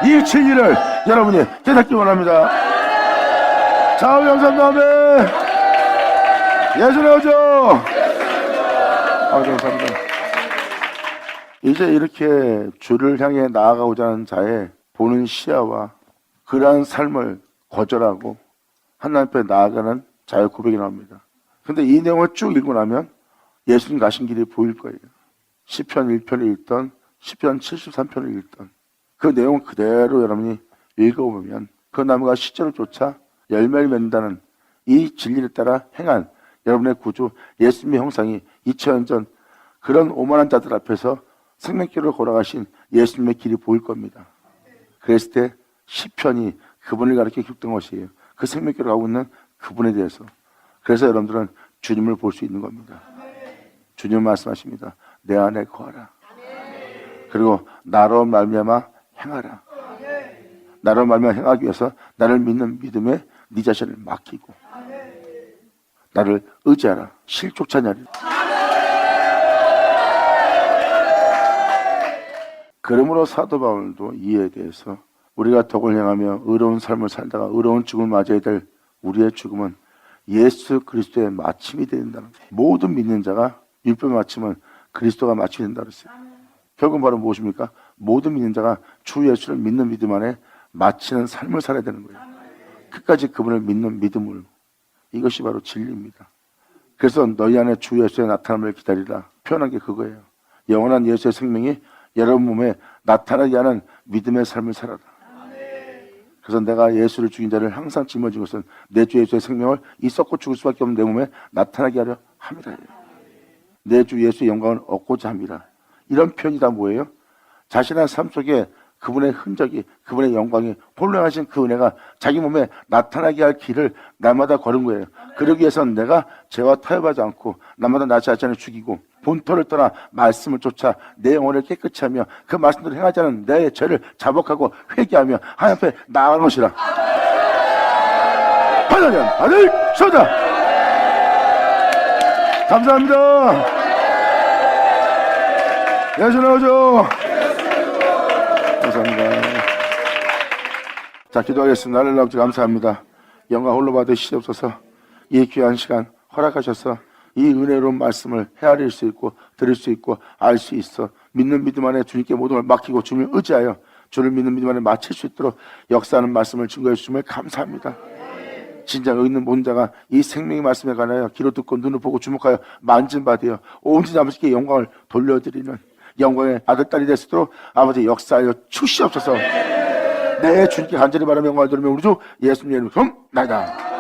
이 진리를 여러분이 깨닫기 원합니다. 자, 감사합니다. 아멘. 예수의 오죠. 감사합니다. 이제 이렇게 주를 향해 나아가고자 하는 자의 보는 시야와 그러한 삶을 거절하고 하나님 앞에 나아가는 자의 고백이 나옵니다. 근데 이 내용을 쭉 읽고 나면 예수님 가신 길이 보일 거예요. 시편 1편을 읽던, 시편 73편을 읽던 그 내용을 그대로 여러분이 읽어보면 그 나무가 실제로 쫓아 열매를 맺는다는 이 진리를 따라 행한 여러분의 구주 예수님의 형상이 2000년 전 그런 오만한 자들 앞에서 생명길을 걸어가신 예수님의 길이 보일 겁니다. 그랬을 때 시편이 그분을 가리켜 기쁘던 것이에요. 그 생명길을 가고 있는 그분에 대해서. 그래서 여러분들은 주님을 볼 수 있는 겁니다. 주님 말씀하십니다. 내 안에 거하라. 그리고 나로 말미암아 행하라. 나로 말미암아 행하기 위해서 나를 믿는 믿음에 네 자신을 맡기고 나를 의지하라. 실족자냐리. 그러므로 사도 바울도 이에 대해서 우리가 덕을 행하며 의로운 삶을 살다가 의로운 죽음을 맞이해야 될 우리의 죽음은 예수 그리스도의 마침이 된다는 거예요. 모든 믿는 자가 율법의 마침은 그리스도가 마침이 된다고 했어요. 결국 바로 무엇입니까? 모든 믿는 자가 주 예수를 믿는 믿음 안에 마치는 삶을 살아야 되는 거예요. 끝까지 그분을 믿는 믿음을. 이것이 바로 진리입니다. 그래서 너희 안에 주 예수의 나타남을 기다리라. 표현한 게 그거예요. 영원한 예수의 생명이 여러분 몸에 나타나게 하는 믿음의 삶을 살아라. 그래서 내가 예수를 죽인 자를 항상 짊어진 것은 내 주 예수의 생명을 이 썩고 죽을 수밖에 없는 내 몸에 나타나게 하려 함이라. 내 주 예수의 영광을 얻고자 함이라. 이런 표현이 다 뭐예요? 자신의 삶 속에 그분의 흔적이, 그분의 영광이, 홀로하신 그 은혜가 자기 몸에 나타나게 할 길을 날마다 걸은 거예요. 그러기 위해서는 내가 죄와 타협하지 않고 날마다 나 자신을 죽이고 본토를 떠나 말씀을 쫓아 내 영혼을 깨끗이 하며 그 말씀대로 행하지 않은 내 죄를 자복하고 회개하며 하나님 앞에 나아가는 것이라. 하나님 아들 소자 감사합니다. 예수 나오죠. 감사합니다. 자, 기도하겠습니다. 하나님 아버지 감사합니다. 영광 홀로 받으시옵소서. 이 귀한 시간 허락하셔서 이 은혜로운 말씀을 헤아릴 수 있고 들을 수 있고 알 수 있어 믿는 믿음 안에 주님께 모든 걸 맡기고 주님을 의지하여 주를 믿는 믿음 안에 마칠 수 있도록 역사하는 말씀을 증거해 주심을 감사합니다. 진짜 여기 있는 모든 자가 이 생명의 말씀에 관하여 귀로 듣고 눈을 보고 주목하여 만진받으여 온전히 아버지께 영광을 돌려드리는 영광의 아들 딸이 될 수 있도록 아버지 역사하여 주시옵소서. 내 주님께 간절히 바라며 영광을 돌리며 우리 주 예수님의 이름으로 나이다.